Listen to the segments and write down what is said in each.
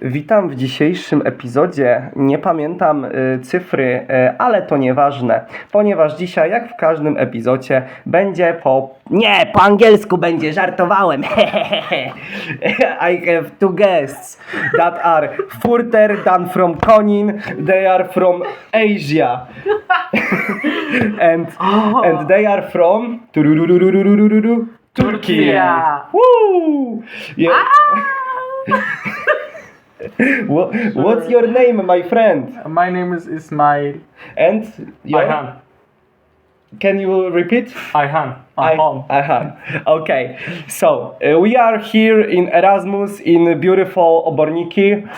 Witam w dzisiejszym epizodzie. Nie pamiętam cyfry, ale to nieważne, ponieważ dzisiaj, jak w każdym epizodzie, będzie po angielsku będzie, żartowałem. I have two guests that are further than from Konin. They are from Asia. and they are from Turkey. Woo! Yeah. What's your name, my friend? My name is Ismail. And your... Ayhan. Can you repeat? Ayhan. Ayhan. Okay. So we are here in Erasmus in beautiful Oborniki.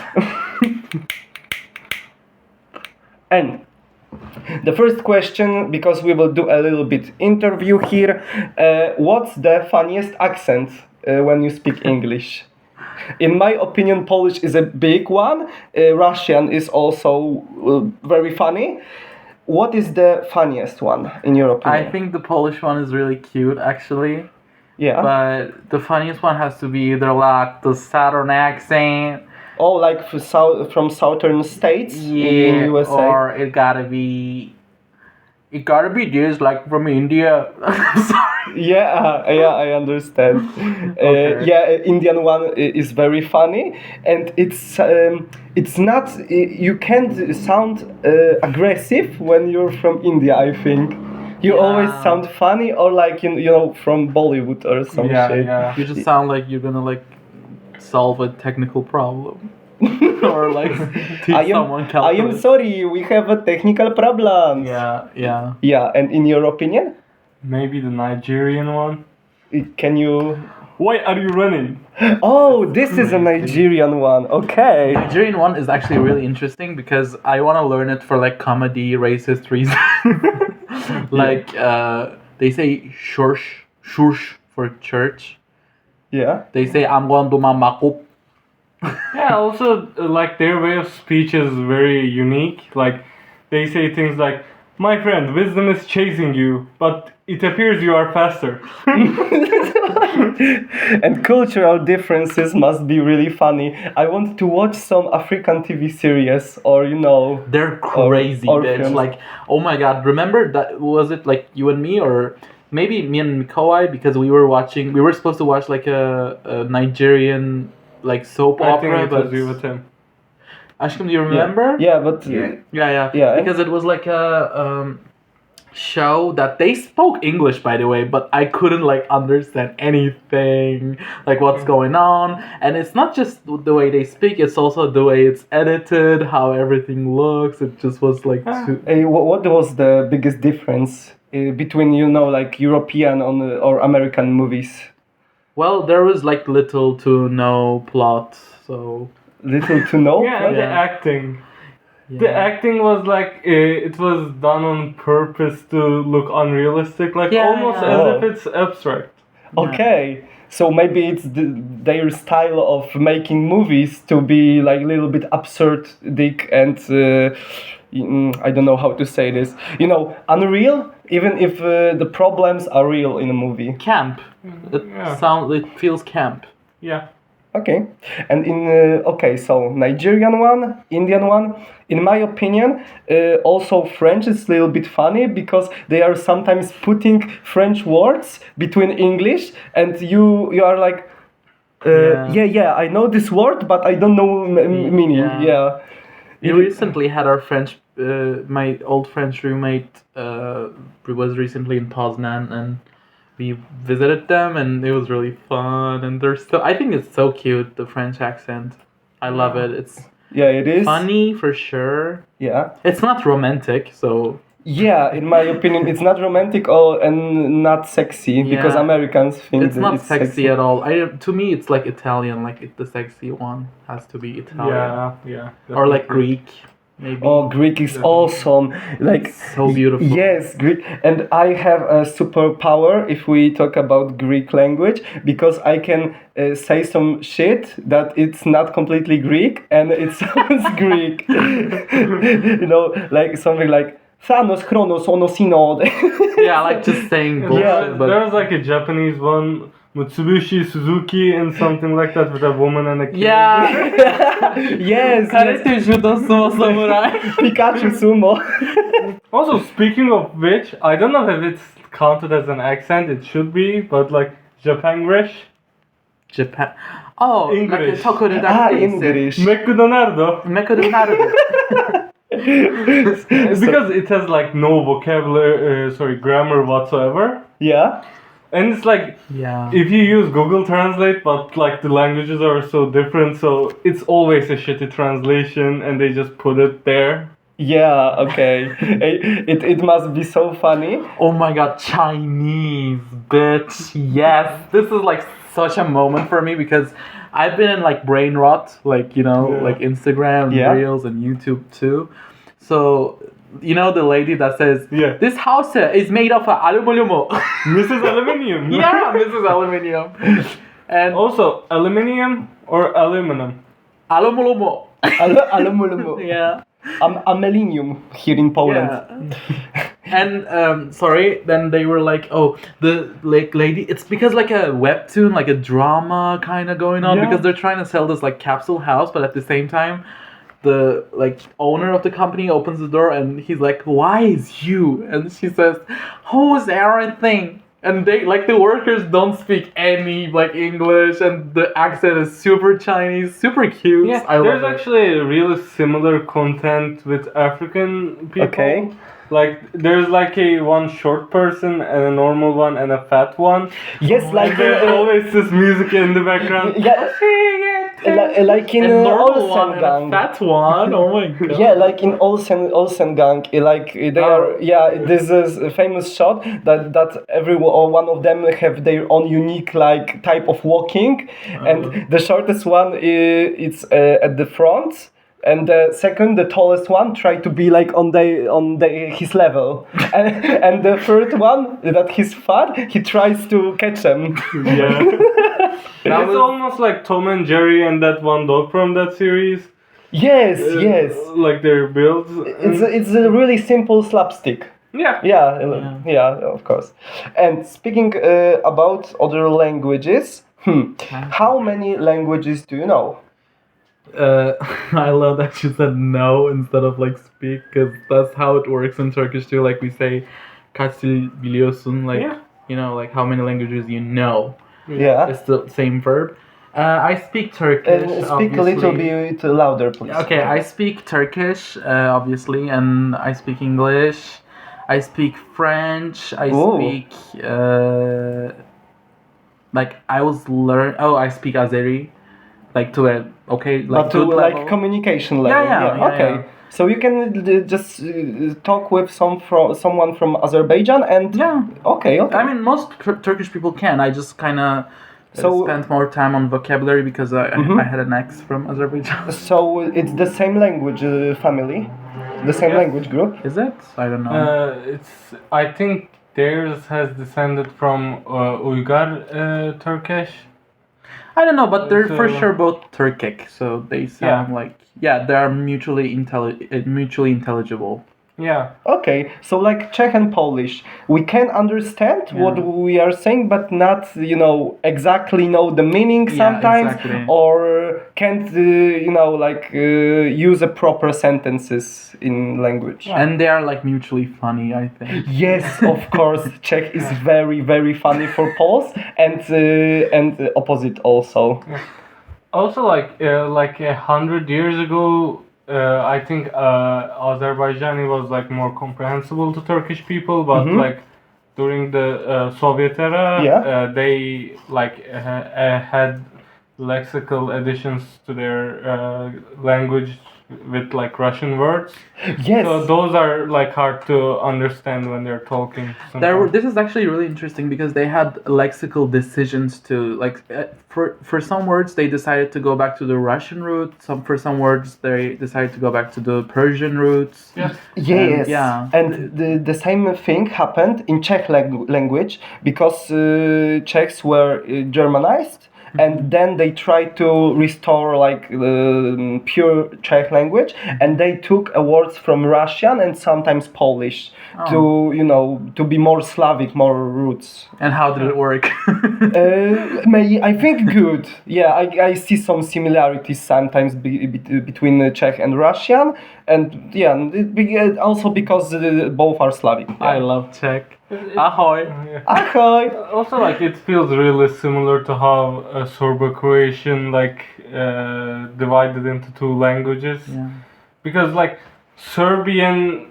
And the first question, because we will do a little bit interview here, what's the funniest accent when you speak English? In my opinion, Polish is a big one. Russian is also very funny. What is the funniest one in your opinion? I think the Polish one is really cute, actually. Yeah. But the funniest one has to be either like the Southern accent. Oh, like from southern states in USA? Or it gotta be this, like from India. Sorry. Yeah, I understand. Okay. Indian one is very funny, and it's not. You can't sound aggressive when you're from India. I think you always sound funny, or like you know from Bollywood or some shit. Yeah. You just sound like you're gonna like solve a technical problem. Or like teach someone I calculus. am sorry, we have a technical problem. Yeah. Yeah, and in your opinion, Maybe the Nigerian one. can you? Why are you running? Oh, this is a Nigerian one. Okay. Nigerian one is actually really interesting because I want to learn it for like comedy, racist reasons. Like they say shursh for church. Yeah. They say I'm going to my makop. Yeah, also, like, their way of speech is very unique. Like, they say things like, my friend, wisdom is chasing you, but it appears you are faster. And cultural differences must be really funny. I want to watch some African TV series or, you know... They're crazy, or bitch. films. Like, oh my god, remember that? Was it like you and me, or maybe me and Mikawai? Because we were supposed to watch like a Nigerian like soap I opera, think it but was you with him. Ashkim, do you remember? Yeah, but... Yeah. Because it was like a show that they spoke English, by the way, but I couldn't like understand anything, like what's going on. And it's not just the way they speak; it's also the way it's edited, how everything looks. It just was like. What was the biggest difference between, you know, like European or American movies? Well, there was like little to no plot, so. Little to know? Yeah, and the acting. The acting was like, it was done on purpose to look unrealistic, like almost as if it's abstract. Okay, so maybe it's their style of making movies to be like a little bit absurd, and I don't know how to say this. You know, unreal, even if the problems are real in a movie. Camp. It feels camp. Yeah. Okay, and so Nigerian one, Indian one. In my opinion, also French is a little bit funny because they are sometimes putting French words between English, and you are like, I know this word, but I don't know meaning. Yeah. We recently had our my old French roommate was recently in Poznan, and we visited them, and it was really fun. And I think it's so cute, the French accent. I love it. It is funny for sure. Yeah. It's not romantic, so. Yeah, in my opinion, it's not romantic and not sexy because Americans think it's not sexy at all. To me, it's like Italian. Like the sexy one has to be Italian. Yeah. Or like Greek. Maybe. Oh, Greek is awesome. Like it's so beautiful. Yes, Greek. And I have a superpower if we talk about Greek language, because I can say some shit that it's not completely Greek and it sounds Greek. You know, like something like Thanos, Chronos, Onosino. Yeah, like just saying bullshit. There was like a Japanese one Mitsubishi, Suzuki, and something like that with a woman and a kid. Yeah. Yes, yes. Karate Judo Sumo Samurai. Pikachu Sumo. Also, speaking of which, I don't know if it's counted as an accent. It should be, but like Japanglish. Japan. Oh, English. like Tokoru English. McDonaldo. So- Because it has like no vocabulary, grammar whatsoever. Yeah. And it's like, Yeah. if you use Google Translate, but like the languages are so different, so it's always a shitty translation, and they just put it there. Yeah, okay. It must be so funny. Oh my god, Chinese, bitch. Yes. This is like such a moment for me because I've been in like brain rot, like, you know, Yeah. like Instagram, Yeah. Reels, and YouTube too. So, you know, the lady that says, Yeah. this house is made of aluminum. Mrs. Aluminium. Yeah, Mrs. Aluminium. And Also, aluminium or aluminum? aluminum. Aluminum. Yeah. Amelinium here in Poland. Yeah. And sorry, then they were like, oh, the like lady, it's because like a webtoon, like a drama kind of going on, Yeah. because they're trying to sell this like capsule house, but at the same time, the like owner of the company opens the door and he's like, why is you? And she says, who's everything? And they like the workers don't speak any like English, and the accent is super Chinese, super cute. Yeah, I there's love it. actually a really similar content with African people. Okay. Like, there's like a one short person and a normal one and a fat one. Yes, like There's always this music in the background. yeah, like in And normal one Olsen and Gang. a fat one. Oh my god. Yeah, like in Olsen Gang, like they are. Yeah, this is a famous shot that everyone or one of them have their own unique like type of walking, and the shortest one it's at the front. And the second, the tallest one, try to be like on his level, and the third one, that he's fat, he tries to catch him. Yeah. That It's was- almost like Tom and Jerry and that one dog from that series. Yes, yes. Like their builds. It's a really simple slapstick. Yeah. Yeah, of course. And speaking about other languages, how many languages do you know? I love that you said no instead of like speak, because that's how it works in Turkish too. Like we say, kaç dil biliyorsun? Like, Yeah. you know, like how many languages you know. Yeah. It's the same verb. I speak Turkish. And speak a little obviously. bit louder, please. Okay, I speak Turkish, obviously, and I speak English. I speak French. I Ooh. speak like I speak Azeri, like to a like But to good like level. communication level. Yeah, Okay. yeah. So you can just talk with someone from Azerbaijan and. Yeah. Okay. I mean, most Turkish people can. I just kind of So- spent more time on vocabulary because Mhm. I had an ex from Azerbaijan. So it's the same language family, the same Yes. language group. Is it? I don't know. I think theirs has descended from Uyghur Turkish. I don't know, but they're for so- sure both Turkic, so they sound like they are mutually intelligible. Yeah. Okay, so like Czech and Polish, we can understand what we are saying, but not, exactly know the meaning Yeah, sometimes, exactly. or can't, use a proper sentences in language. And they are like mutually funny, I think. Yes, of course, Czech is very, very funny for Poles, and opposite also. Also, like 100 years ago, I think Azerbaijani was like more comprehensible to Turkish people, but Mhm. like during the Soviet era, Yeah. they like had lexical additions to their language with like Russian words. Yes. So those are like hard to understand when they're talking. sometimes. This is actually really interesting because they had lexical decisions to like for some words they decided to go back to the Russian root. For some words they decided to go back to the Persian roots. Yeah. Yes, yeah. and the same thing happened in Czech language because Czechs were Germanized, and then they tried to restore like pure Czech language, and they took words from Russian and sometimes Polish to to be more Slavic, more roots. And how did it work? I think good. Yeah, I see some similarities sometimes between Czech and Russian, and yeah, also because both are Slavic. Yeah. I love Czech. Ahoy! Yeah. Ahoy! Also, like it feels really similar to how Serbo-Croatian divided into two languages. Yeah. Because like Serbian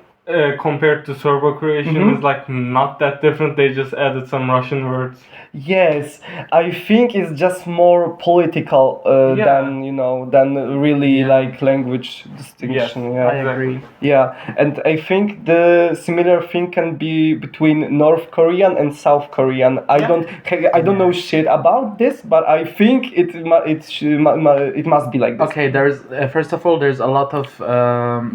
compared to Serbo-Croatian is like not that different. They just added some Russian words. Yes, I think it's just more political than really like language distinction. Yes, Yeah. I agree. Yeah, and I think the similar thing can be between North Korean and South Korean. I don't know shit about this, but I think it must be like this. Okay, there's first of all, there's a lot of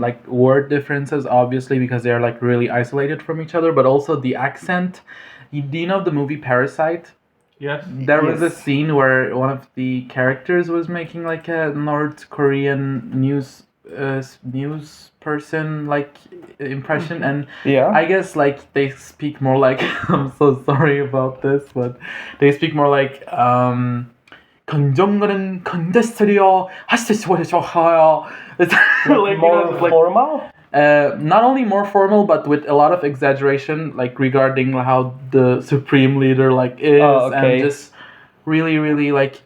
like word differences, obviously, because they are like really isolated from each other. But also the accent. Do you know the movie Parasite? Yes. There was a Yes. scene where one of the characters was making like a North Korean news person like impression, and Yeah. I guess like they speak more like I'm so sorry about this, but they speak more like 건정거는 건데스리요 하시스워셔하요. It's like More like formal. not only more formal, but with a lot of exaggeration, like regarding how the supreme leader like is, okay. and just really, really like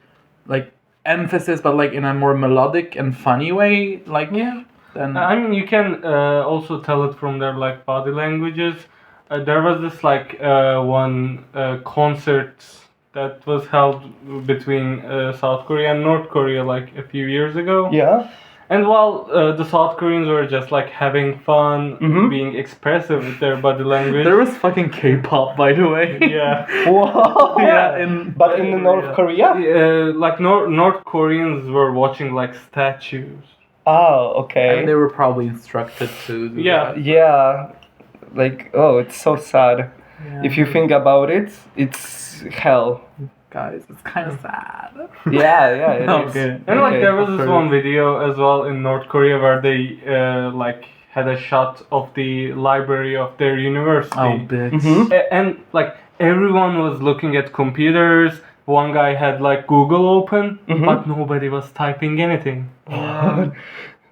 emphasis, but like in a more melodic and funny way. Like then I mean, you can also tell it from their like body languages. There was this like one concert that was held between South Korea and North Korea like a few years ago. Yeah. And while the South Koreans were just like having fun, being expressive with their body language. there was fucking K-pop, by the way. Yeah. Wow. Yeah, But in North Korea. Like North Koreans were watching like statues. Oh, okay. And they were probably instructed to do Yeah. that. Yeah, like it's so sad. Yeah. If you think about it, it's hell. Guys, it's kind of sad. Yeah, it is. Okay. And like Okay. there was this one video as well in North Korea where they like had a shot of the library of their university. Oh, bitch. And like everyone was looking at computers. One guy had like Google open, but nobody was typing anything.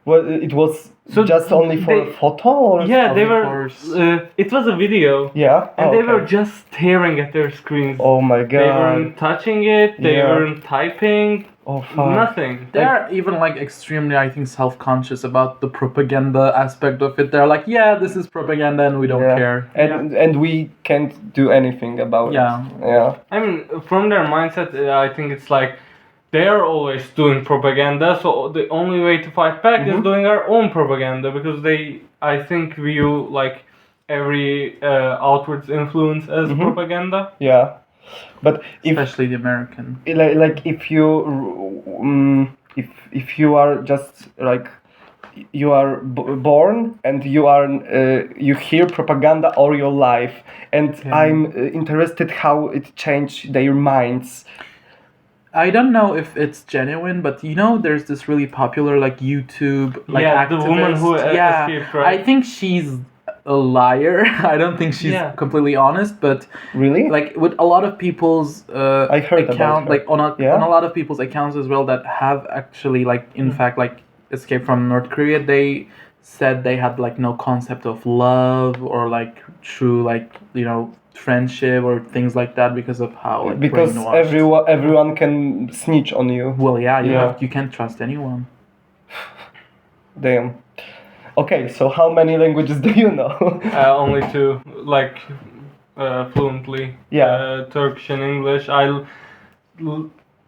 Well, it was So just only for they- a photo, or Yeah, they Of were. course. It was a video, yeah, and Oh, they okay. were just staring at their screens. Oh my god. They weren't touching it. They Yeah. weren't typing. Oh fuck. Nothing. They're even like extremely, I think, self-conscious about the propaganda aspect of it. They're like, yeah, this is propaganda, and we don't Yeah. care. And we can't do anything about Yeah. it. Yeah. I mean, from their mindset, I think it's like they're always doing propaganda. So the only way to fight back is doing our own propaganda, because they, I think, view like every outwards influence as propaganda. Yeah. But if Especially the American. like if you are just like you are born and you hear propaganda all your life, and I'm interested how it changed their minds. I don't know if it's genuine, but you know, there's this really popular like YouTube like Yeah, the woman activist. who escaped, right? I think she's a liar. I don't think she's Yeah. completely honest, but Really? like with a lot of people's I heard about account, her. like on Yeah? a lot of people's accounts as well that have actually like in fact like escaped from North Korea, they said they had like no concept of love or like true like friendship or things like that because of how like Because brainwashed. everyone can snitch on you. Well, yeah, Yeah. you can't trust anyone. Damn. Okay, so how many languages do you know? Only two, like fluently. Yeah. Turkish and English.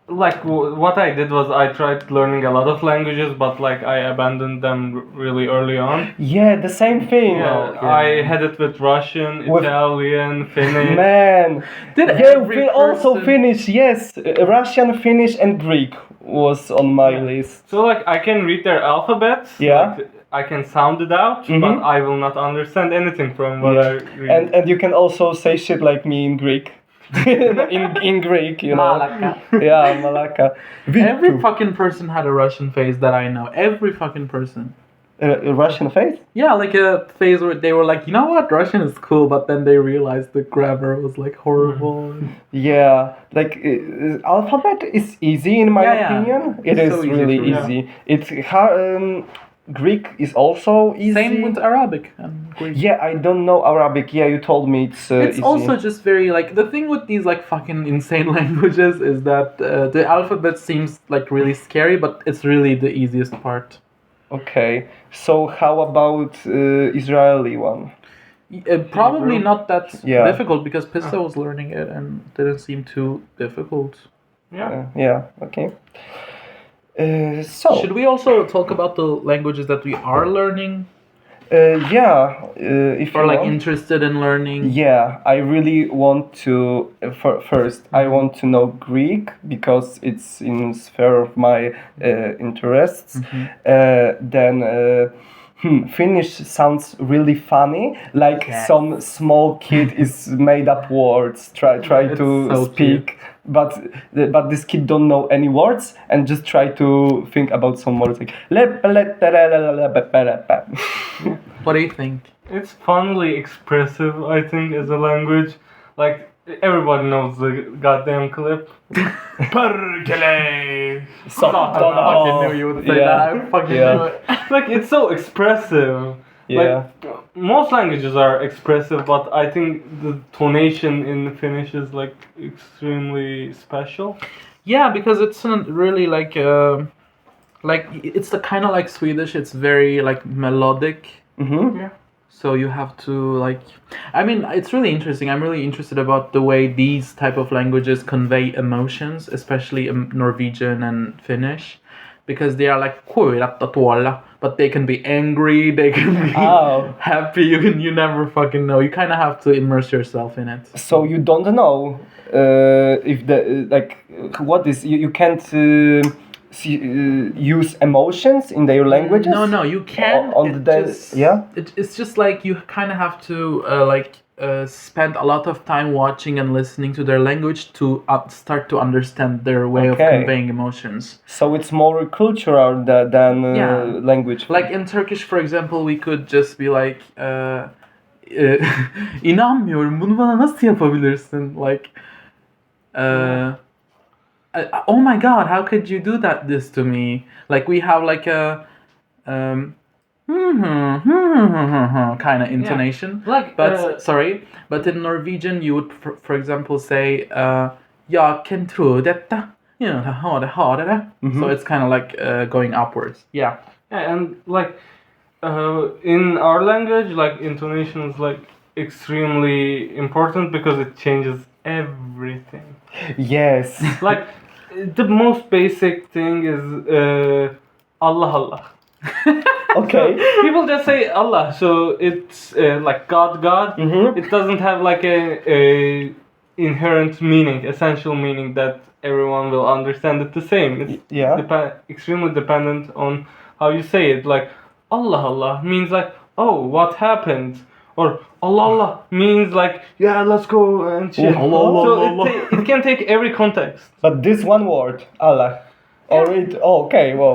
What I did was I tried learning a lot of languages, but like I abandoned them really early on. Yeah, the same thing. I had it with Russian, With- Italian, Finnish. Man. Did Yeah, every also person- Finnish, yes. Russian, Finnish, and Greek was on my list. So like I can read their alphabets. Yeah. Like, I can sound it out, but I will not understand anything from what I read. And you can also say shit like me in Greek. in Greek, you know. Malaka. Yeah, Malaka. Every fucking person had a Russian phase that I know. Every fucking person. Russian face? Yeah, like a phase where they were like, you know what, Russian is cool, but then they realized the grammar was like horrible. Yeah, like alphabet is easy in my Yeah, yeah. opinion. It It's is so easy really to learn. easy. It's Greek is also easy. Same with Arabic and Greek. Yeah, I don't know Arabic. Yeah, you told me it's It's easy. also just very like the thing with these like fucking insane languages is that the alphabet seems like really scary, but it's really the easiest part. Okay, so how about Israeli one? Probably Hebrew. not that Yeah. difficult because Pista was learning it and didn't seem too difficult. Yeah. Yeah, okay. So Should we also talk about the languages that we are learning yeah, if or you like want. interested in learning? Yeah, I really want to. First, I want to know Greek because it's in sphere of my interests. Then Finnish sounds really funny, like Yes. some small kid is made up words. Try It's to so speak. But this kid don't know any words and just try to think about some words like What do you think? It's funnily expressive, I think, as a language. Like, everybody knows the goddamn clip. Perkele! I fucking knew you would say that. I fucking knew it. Like, it's so expressive. Yeah. Like, most languages are expressive, but I think the tonation in Finnish is, like, extremely special. Yeah, because it's not really like it's the kind of like Swedish. It's very like melodic. Yeah. So you have to like, I mean, it's really interesting. I'm really interested about the way these type of languages convey emotions, especially Norwegian and Finnish, because they are like but they can be angry, they can be happy. You never fucking know. You kind of have to immerse yourself in it. So you don't know if the what is you can't use emotions in their languages. No, you can. It's just like you kind of have to spend a lot of time watching and listening to their language to start to understand their way of conveying emotions. So it's more cultural than language. Like in Turkish, for example, we could just be like, inanmıyorum, bunu bana nasıl yapabilirsin? Like, oh my god, how could you do this to me? Like we have like a kind of intonation. Yeah. Like, but in Norwegian you would, for example, say, jag kan tro detta. You know, so it's kind of like going upwards. Yeah. Yeah, and like in our language, like intonation is like extremely important because it changes everything. Yes. Like the most basic thing is Allah Allah. Okay. People just say Allah, so it's like God. It doesn't have like a inherent meaning, essential meaning that everyone will understand it the same. It's extremely dependent on how you say it. Like Allah Allah means like, oh, what happened? Or Allah Allah means like, yeah, let's go and shit. It can take every context. But this one word, Allah. Or it, okay, well.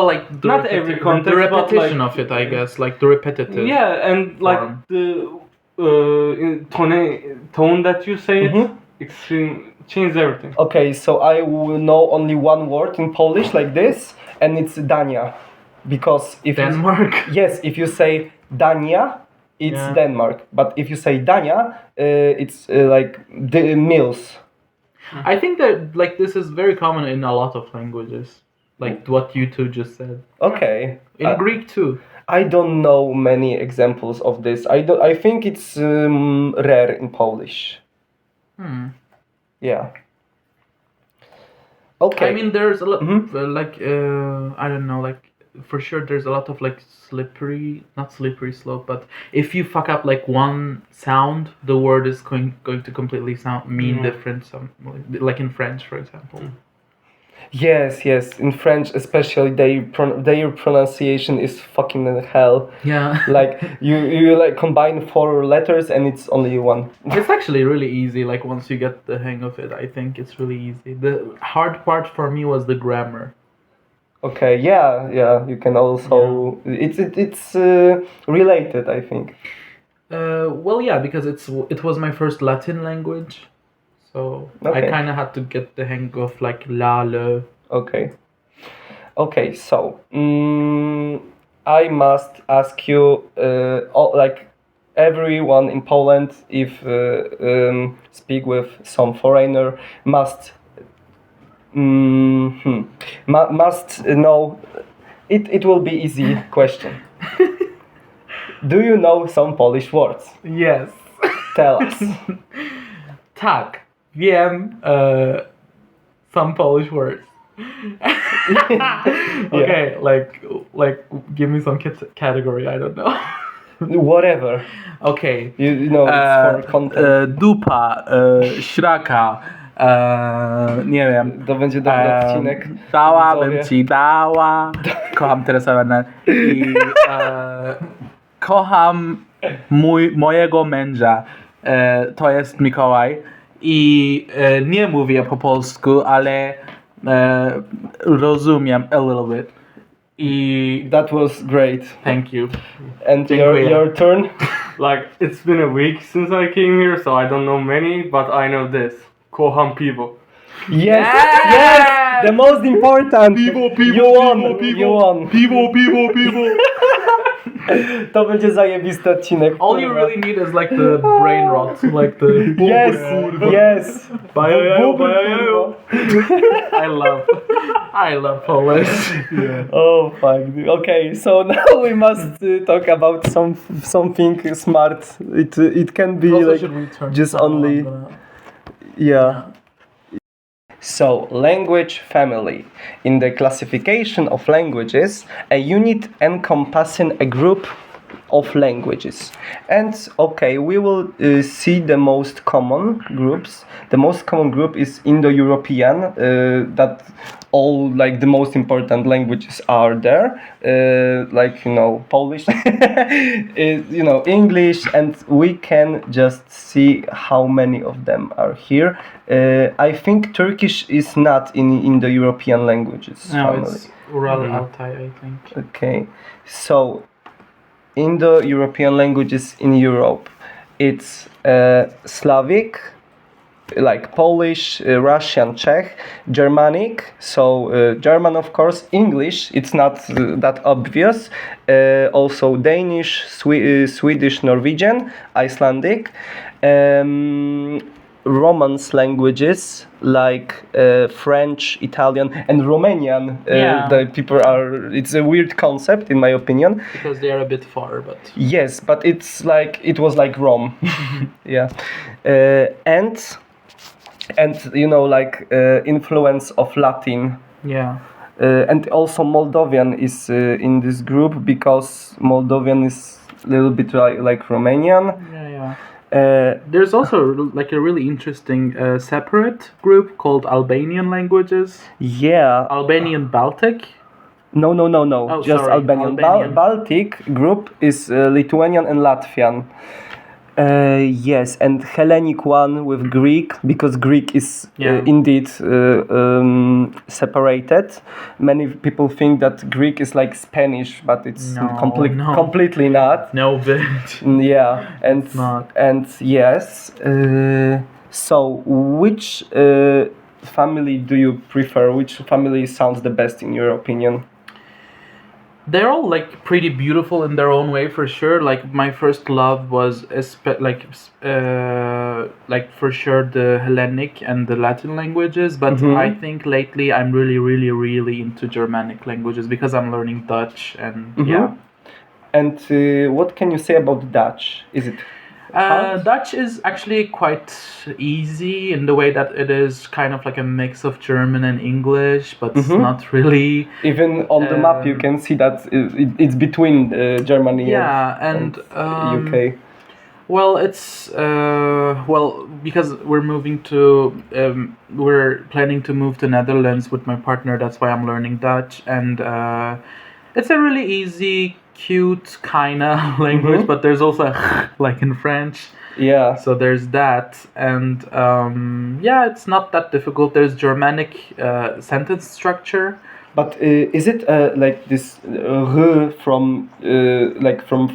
Like not every context, the repetition but like, of it, I guess, like the repetitive. Yeah, and like form. the tone that you say it, extreme changes everything. Okay, so I will know only one word in Polish like this, and it's Dania, because if Denmark. if you say Dania, it's Denmark. But if you say Dania, it's like the meals. I think that like this is very common in a lot of languages, like what you two just said. Okay. In Greek too. I don't know many examples of this. I think it's rare in Polish. Yeah. Okay. I mean, there's a lot I don't know, like for sure there's a lot of like not slippery slope, but if you fuck up like one sound, the word is going to completely mean different. Like in French, for example. Yes, yes. In French, especially, their pronunciation is fucking hell. Yeah. Like you like combine 4 letters and it's only one. It's actually really easy. Like once you get the hang of it, I think it's really easy. The hard part for me was the grammar. Okay, yeah, yeah. You can also it's related, I think. Well, yeah, because it was my first Latin language, so I Okay. kind of had to get the hang of like la le. Okay. Okay, so I must ask you, like everyone in Poland, if speak with some foreigner, must must know. It will be easy question. Do you know some Polish words? Yes. Tell us. Tak. Wiem some Polish words. Okay, like give me some category. I don't know. Whatever. Okay. You know, it's for content. Dupa, śraka, nie wiem. To będzie dobry odcinek. Dałabym Widzowie. ci, dała. Kocham Teresę Werner. I kocham mojego męża. To jest Mikołaj. I nie mówię po polsku, ale rozumiem a little bit. That was great. Thank you. And Dziękuję. your turn. Like, it's been a week since I came here, so I don't know many, but I know this. Kocham piwo. Yes, Yeah! yes, the most important. Piwo, You won. Piwo. To będzie zajebisty odcinek. All you really need is like the brain rot, like the Yes, yes. Bajajajo, Bubble, bajajajo. I love Polish. Oh fuck. Okay, so now we must talk about something smart. It can be Also, like should we turn just sound only on? yeah. So, language family. In the classification of languages, a unit encompassing a group of languages. And okay, we will see the most common groups. The most common group is Indo-European, that all like the most important languages are there, like Polish, English, and we can just see how many of them are here. I think Turkish is not in the European languages No, family. it's Ural Altai, I think. Okay, so Indo-European languages in Europe, it's Slavic, like Polish, Russian, Czech, Germanic, so German of course, English, it's not that obvious, also Danish, Swedish, Norwegian, Icelandic, Romance languages like French, Italian, and Romanian. The people it's a weird concept in my opinion. Because they are a bit far, but Yes, but it was like Rome. Yeah, and influence of Latin. yeah. And also Moldovan is in this group because Moldovan is a little bit like Romanian. Yeah. There's also like a really interesting separate group called Albanian languages. Yeah. Albanian Baltic. No. Oh, Just sorry, Albanian. Albanian. Baltic group is Lithuanian and Latvian. Yes, and Hellenic one with Greek, because Greek is indeed separated. Many people think that Greek is like Spanish, but it's completely not. No, but Yeah, and It's not. and yes. So, which family do you prefer? Which family sounds the best in your opinion? they're all like pretty beautiful in their own way for sure. Like my first love was like for sure the Hellenic and the Latin languages, but I think lately I'm really into Germanic languages because I'm learning Dutch and yeah. And what can you say about Dutch? Is it hard? Dutch is actually quite easy in the way that it is kind of like a mix of German and English, but it's not really. Even on the map, you can see that it's between Germany and UK. Well, it's because we're planning to move to Netherlands with my partner. That's why I'm learning Dutch, and it's a really easy, cute kind of language. But there's also like in French. Yeah. So there's that, and it's not that difficult. There's Germanic sentence structure. But is it like this from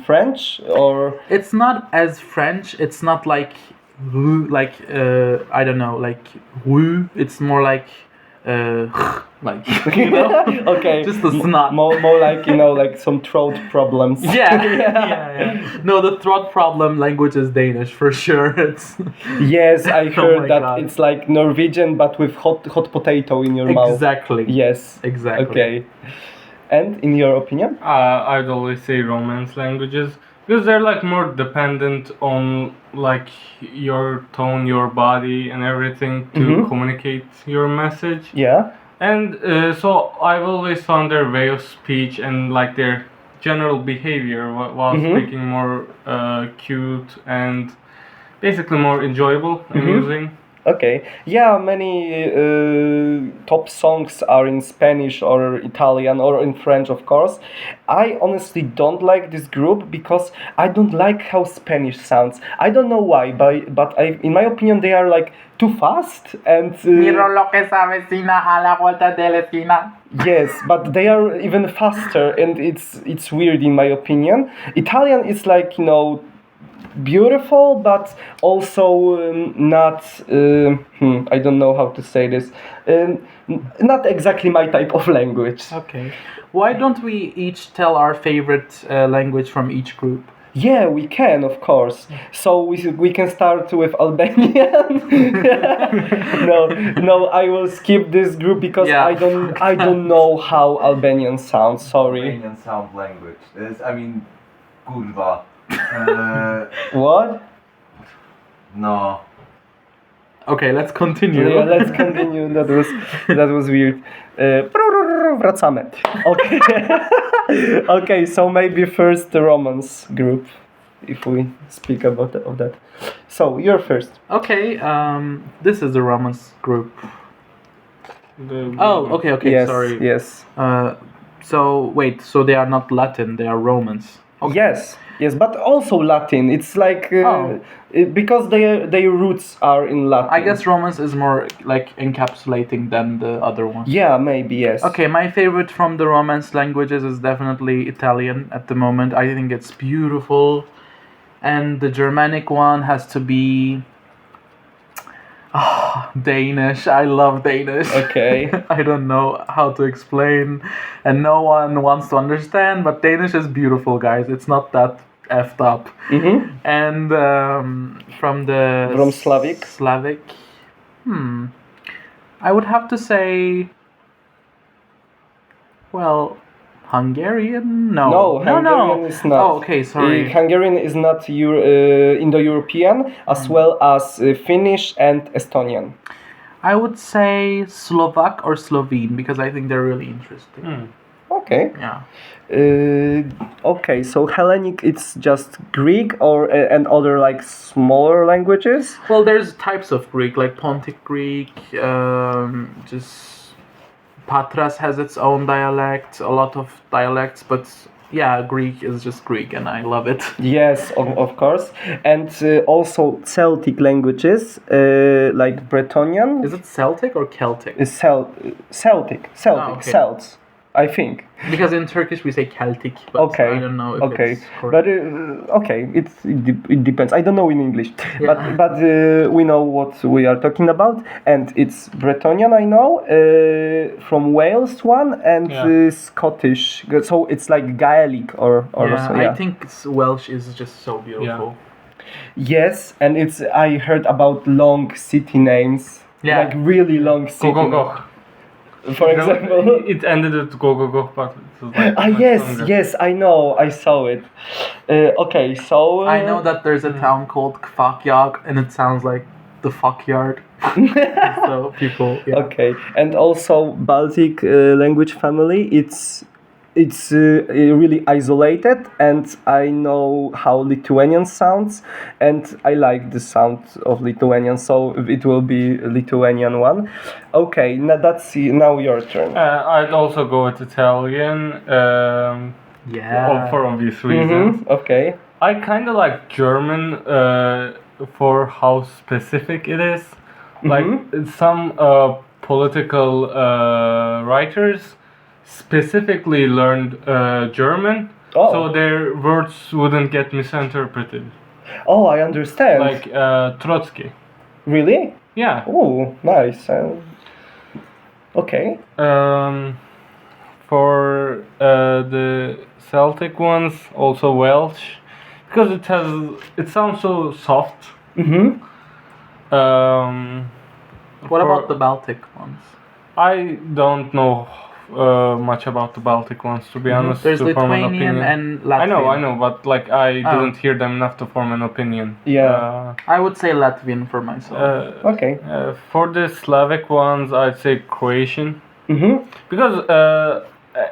French or? It's not as French. It's not like I don't know, like it's more like like Okay. just the snot. More like like some throat problems. Yeah. No, the throat problem language is Danish for sure. It's Yes, I heard my that God. it's like Norwegian but with hot potato in your mouth. exactly. Yes. Exactly. Okay. And in your opinion? I'd always say Romance languages because they're like more dependent on like your tone, your body, and everything to communicate your message. Yeah. And so I've always found their way of speech and like their general behavior while speaking more cute and basically more enjoyable, amusing. Okay. Yeah, many top songs are in Spanish or Italian or in French, of course. I honestly don't like this group because I don't like how Spanish sounds. I don't know why, but in my opinion, they are like too fast and. Miro lo que se avecina a la vuelta de la esquina. Yes, but they are even faster, and it's weird in my opinion. Italian is like beautiful, but also not. I don't know how to say this. Not exactly my type of language. Okay. Why don't we each tell our favorite language from each group? Yeah, we can, of course. So we can start with Albanian. No, I will skip this group because Yeah. I don't know how Albanian sounds. Sorry. Albanian sound language. Kurva. What? No. Okay, let's continue. Yeah, let's continue. That was weird. Wracamy. Okay. Okay, so maybe first the Romance group, if we speak about that. So you're first. Okay, this is the Romance group. Okay, Yes. sorry. Yes. So wait, so they are not Latin, they are Romance. Okay. Yes, but also Latin. It's like because their roots are in Latin. I guess Romance is more like encapsulating than the other one. Yeah, maybe yes. Okay, my favorite from the Romance languages is definitely Italian at the moment. I think it's beautiful. And the Germanic one has to be Danish. I love Danish. Okay. I don't know how to explain, and no one wants to understand, but Danish is beautiful, guys. It's not that effed up. And from Slavic? I would have to say, well, Hungarian? No, Hungarian is not. Oh, okay, sorry. Hungarian is not Indo-European, as well as Finnish and Estonian. I would say Slovak or Slovene because I think they're really interesting. Okay. Yeah. Okay, so Hellenic it's just Greek or and other like smaller languages? Well, there's types of Greek, like Pontic Greek, just Patras has its own dialect, a lot of dialects, but yeah, Greek is just Greek and I love it. Yes, of course. And also Celtic languages, like Bretonian. Is it Celtic or Celtic? Celtic, okay. Celts, I think. Because in Turkish we say Celtic, but Okay. I don't know if it's correct. But okay, it depends. I don't know in English, Yeah. but we know what we are talking about, and it's Bretonian. I know from Wales one and Scottish. So it's like Gaelic or so, I think Welsh is just so beautiful. Yes, and I heard about long city names. Yeah. Like really long city. Go. For example. It ended with go, but it was like much longer. Yes, I know, I saw it. Okay, so... I know that there's a town called Kvakyag and it sounds like the fuck yard. So people, Okay, and also Baltic language family, it's it's really isolated, and I know how Lithuanian sounds, and I like the sound of Lithuanian, so it will be a Lithuanian one. Okay, now your turn. I'd also go with Italian. For obvious reasons. Okay. I kind of like German for how specific it is. Like some political writers specifically learned German, so their words wouldn't get misinterpreted. Oh, I understand. Like Trotsky. Really? Yeah. Oh, nice. Okay. For the Celtic ones, also Welsh, because it sounds so soft. What about the Baltic ones? I don't know much about the Baltic ones, to be honest. There's to form an Lithuanian opinion. and Latvian. I know, but like I didn't hear them enough to form an opinion. Yeah. I would say Latvian for myself. Okay. For the Slavic ones, I'd say Croatian. Because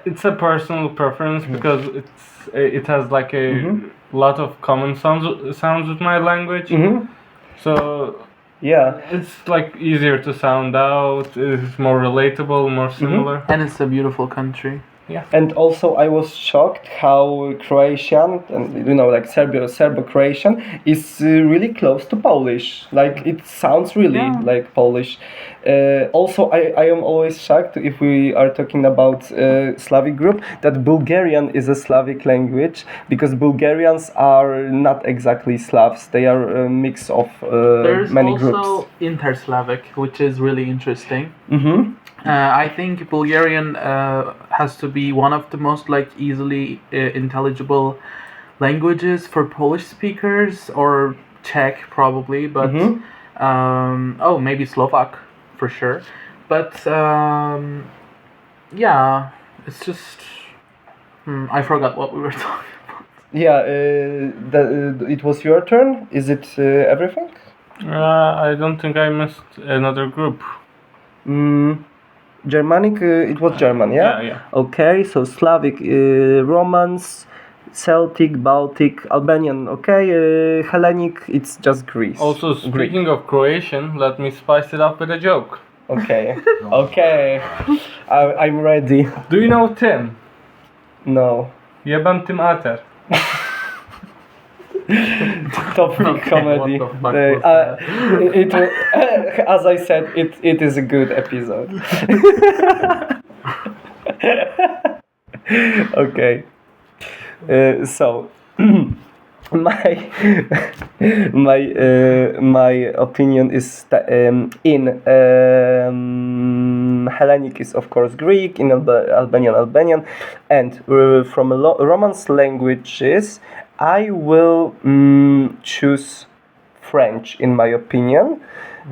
it's a personal preference, because it has like a lot of common sounds with my language. So yeah, it's like easier to sound out. It's more relatable, more similar. And it's a beautiful country. Yeah. And also I was shocked how Croatian and like Serbo-Croatian is really close to Polish. Like it sounds really like Polish. Also, I am always shocked if we are talking about Slavic group that Bulgarian is a Slavic language, because Bulgarians are not exactly Slavs. They are a mix of many groups. There's also Inter-Slavic, which is really interesting. I think Bulgarian has to be one of the most easily intelligible languages for Polish speakers, or Czech probably, but maybe Slovak for sure. But it's just I forgot what we were talking about. Yeah, it was your turn. Is it everything? I don't think I missed another group. Germanic, it was German, yeah? Yeah. Okay, so Slavic, Romance, Celtic, Baltic, Albanian, okay, Hellenic, it's just Greece. Also, speaking of Croatian, let me spice it up with a joke. Okay, okay, I'm ready. Do you know Tim? No. Jebem Tim Ater. Top comedy. What the fuck was that? It as I said, it is a good episode. Okay. So my opinion is that in Hellenic is of course Greek, in Albanian, and from Romance languages I will choose French, in my opinion.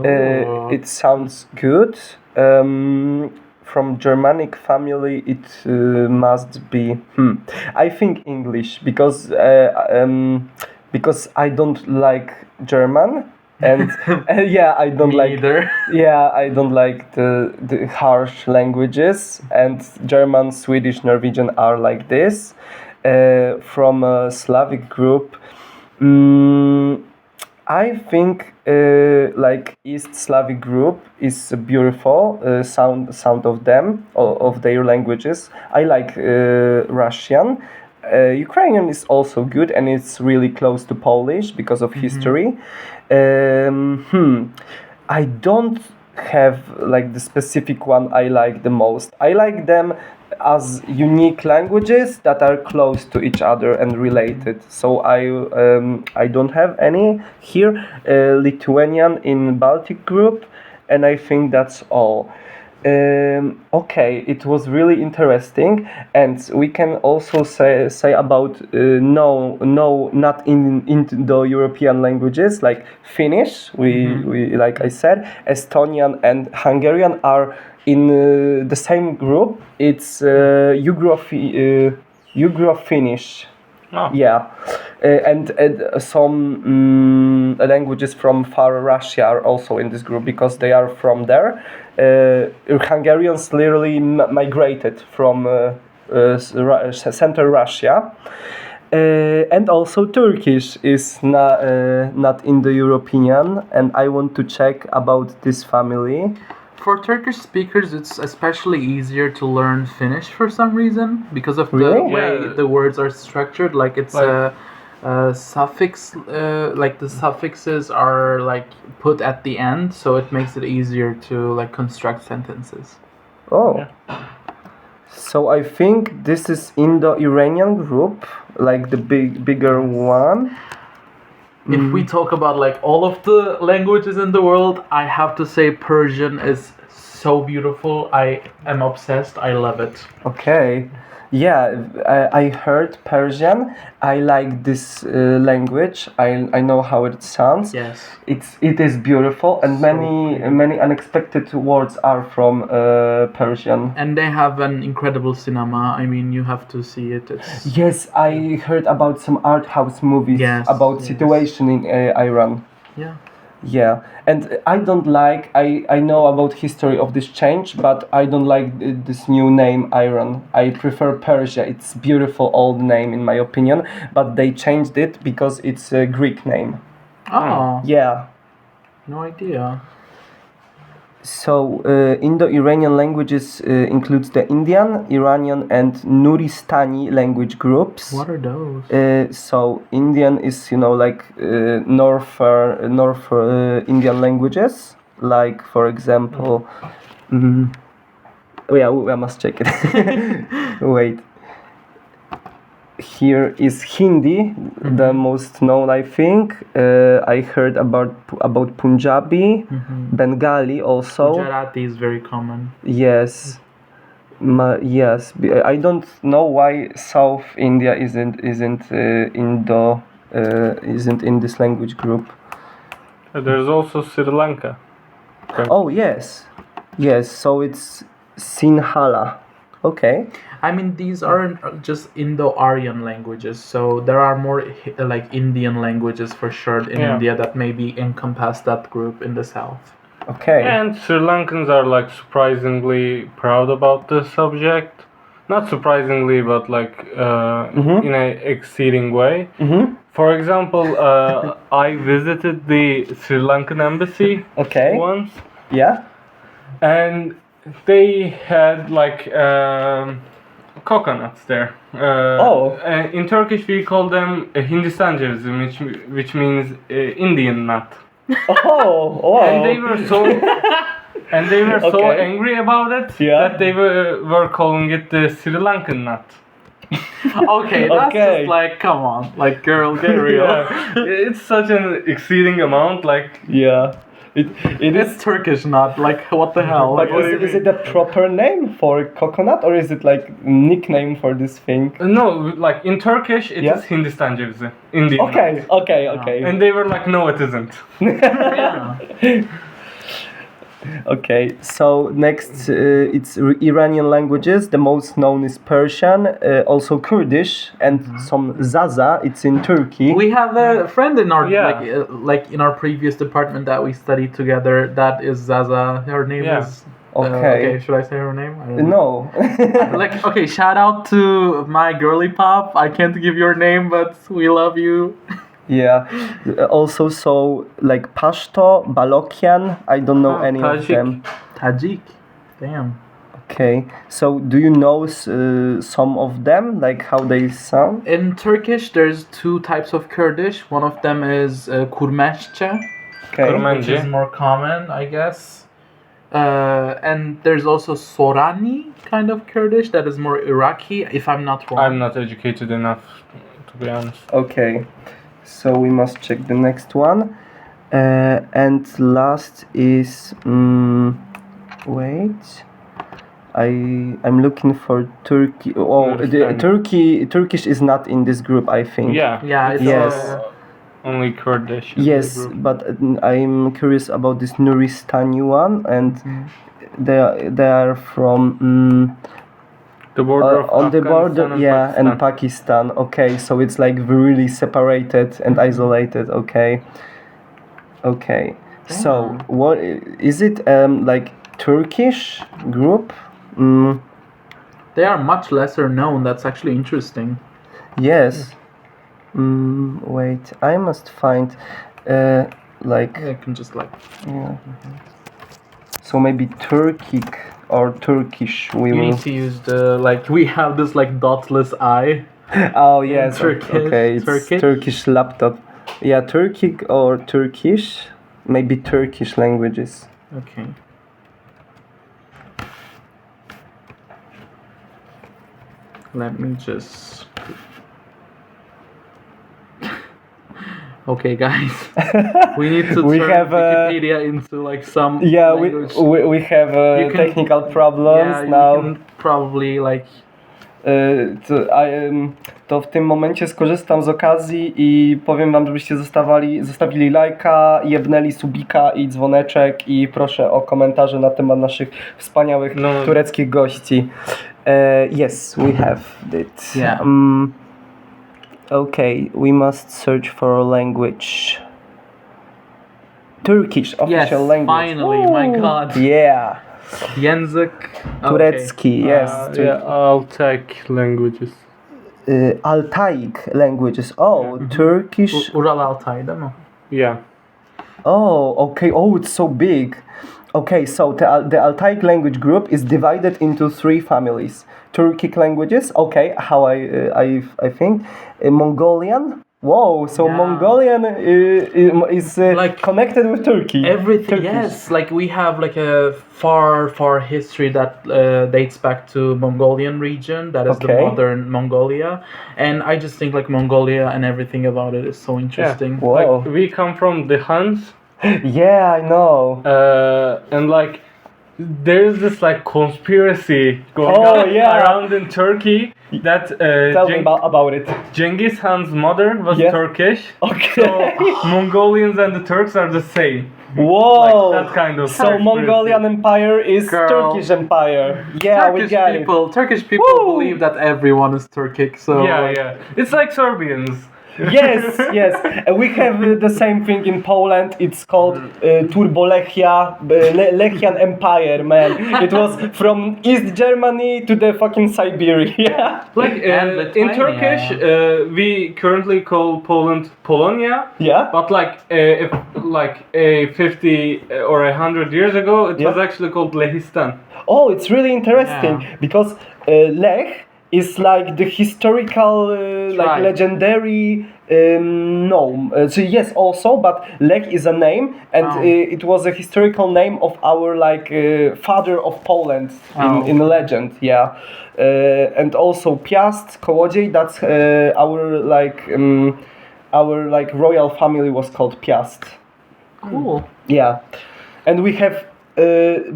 It sounds good. From Germanic family, it must be. I think English, because I don't like German, and I don't like. Either. Yeah, I don't like the harsh languages, and German, Swedish, Norwegian are like this. From a Slavic group, I think like East Slavic group is beautiful sound of them, of their languages. I like Russian. Ukrainian is also good, and it's really close to Polish because of history. I don't have like the specific one I like the most. I like them as unique languages that are close to each other and related. So I don't have any here. Lithuanian in Baltic group, and I think that's all. Okay, it was really interesting, and we can also say about not in Indo-European languages like Finnish. We like I said, Estonian and Hungarian are in the same group. It's Ugro-Finnish. Oh. Yeah, and some languages from far Russia are also in this group because they are from there. Hungarians literally migrated from Central Russia. And also Turkish is not in the European, and I want to check about this family. For Turkish speakers, it's especially easier to learn Finnish for some reason because of the Really? way Yeah. the words are structured. Like it's Like- a suffix, like the suffixes are like put at the end, so it makes it easier to like construct sentences. Oh. Yeah. So I think this is Indo-Iranian group, like the bigger one. If we talk about like all of the languages in the world, I have to say Persian is so beautiful. I am obsessed. I love it. Okay. Yeah, I heard Persian. I like this language. I know how it sounds. Yes. It is beautiful, and So many pretty. many unexpected words are from Persian. And they have an incredible cinema. I mean, you have to see it. It's Yes, I heard about some art house movies Yes, about yes. situation in Iran. yeah. Yeah, and I don't like. I know about history of this change, but I don't like this new name Iran. I prefer Persia. It's beautiful old name in my opinion, but they changed it because it's a Greek name. Oh, Yeah. no idea. So Indo-Iranian languages includes the Indian, Iranian, and Nuristani language groups. What are those? So Indian is like North Indian languages, like for example, oh yeah, I must check it. Wait. Here is Hindi, the most known, I think. I heard about Punjabi, Bengali also. Gujarati is very common. Yes. Yes, I don't know why South India isn't in this language group. There's also Sri Lanka. Oh yes, So it's Sinhala. Okay. I mean, these aren't just Indo-Aryan languages, so there are more like Indian languages for sure in Yeah. India that maybe encompass that group in the south. Okay. And Sri Lankans are like surprisingly proud about the subject. Not surprisingly, but like in an exceeding way. Mm-hmm. For example, I visited the Sri Lankan embassy Okay. once, Yeah. and they had like coconuts there. In Turkish we call them Hindistan cevizi, which means Indian nut. Oh. Wow. And they were so so Okay. angry about it Yeah. that they were calling it the Sri Lankan nut. Okay, that's Okay. just like, come on, like, girl, get real. Yeah, it's such an exceeding amount. Like, Yeah. It It's is. Turkish nut, like, what the hell? But Like, is it a proper name for coconut, or is it like nickname for this thing? no, like in Turkish it is Yeah. Hindistan cevizi, Indian Okay. nut. Okay. And they were like, no, it isn't. yeah. Okay, so next it's Iranian languages. The most known is Persian, also Kurdish, and some Zaza. It's in Turkey. We have a friend in our Yeah. like in our previous department that we studied together. That is Zaza. Her name Yeah. is. Okay. Should I say her name? I don't know. No. Like, okay, shout out to my girly pop. I can't give your name, but we love you. Yeah. Also, so like Pashto, Balochian. I don't know any of Tajik. them. Tajik. Damn. Okay. So do you know some of them, like how they sound? In Turkish, there's two types of Kurdish. One of them is Kurmeshche, Okay. Kurman- which is more common, I guess. And there's also Sorani kind of Kurdish that is more Iraqi, if I'm not wrong. I'm not educated enough, to be honest. Okay. So we must check the next one. And last is wait. I'm looking for Turkey. Oh, Understand. Turkish is not in this group, I think. Yeah. Yeah, it's Yes. Only Kurdish. in Yes, the group. but I'm curious about this Nuristani one, and they are from The border of on the border, Afghanistan yeah, and and Pakistan. Okay, so it's like really separated and isolated. Okay. So Damn. what is it? Like Turkish group? They are much lesser known. That's actually interesting. Yes. Wait, I must find like I can just like. yeah. So maybe Turkic or Turkish. We You will. need to use the like. We have this like dotless I. Oh yes. Turkish. Okay, it's Turkish laptop. Yeah, Turkic or Turkish. Maybe Turkish languages. Okay. Let me just. Okay, guys. We need to We turn have, Wikipedia into like some. Yeah, language. we have You can- technical problems Yeah, now. you can probably like. To w tym momencie skorzystam z okazji i powiem wam, żebyście zostawili lajka, jebnęli subika i dzwoneczek i proszę o komentarze na temat naszych wspaniałych tureckich gości. Yes, we have it. Yeah. Okay, we must search for a language. Turkish official Yes, language. finally, my God. Yeah. Język. Turecki, yes. Yeah, Altaic languages. Altaic languages. Oh, Turkish. Ural Altay, değil mi? Yeah. Oh, okay. Oh, it's so big. Okay, so the Altaic language group is divided into 3 families. Turkic languages. Okay, how I think. Mongolian. Whoa, so Yeah. Mongolian is Like connected with Turkey. Everything, Turkish. yes. Like we have like a far history that dates back to Mongolian region. That is the Okay. modern Mongolia, and I just think like Mongolia and everything about it is so interesting. Whoa. Like we come from the Huns, Yeah, I know. and like there's this like conspiracy going Oh, on yeah. around in Turkey that Tell me about it. Genghis Khan's mother was Yeah. Turkish. Okay. So Mongolians and the Turks are the same. Whoa. Like that kind of So conspiracy. Mongolian Empire is Girl. Turkish Empire. Yeah, we got it. Turkish people Woo! believe that everyone is Turkic. So Yeah, like, yeah. It's like Serbians. Yes, yes. We have the same thing in Poland. It's called Turbolechia, Lechian Empire, man. It was from East Germany to the fucking Siberia. Like And in Lithuania. Turkish, we currently call Poland Polonia. Yeah? But like if like a 50 or 100 years ago, it was Yeah. actually called Lehistan. Oh, it's really interesting Yeah. because Lech is like the historical, like Right. legendary nome. So yes, also, but Lech is a name, and Oh. it was a historical name of our like father of Poland Oh. in legend. Yeah, and also Piast, Kołodziej. That's our royal family was called Piast. cool. Yeah, and we have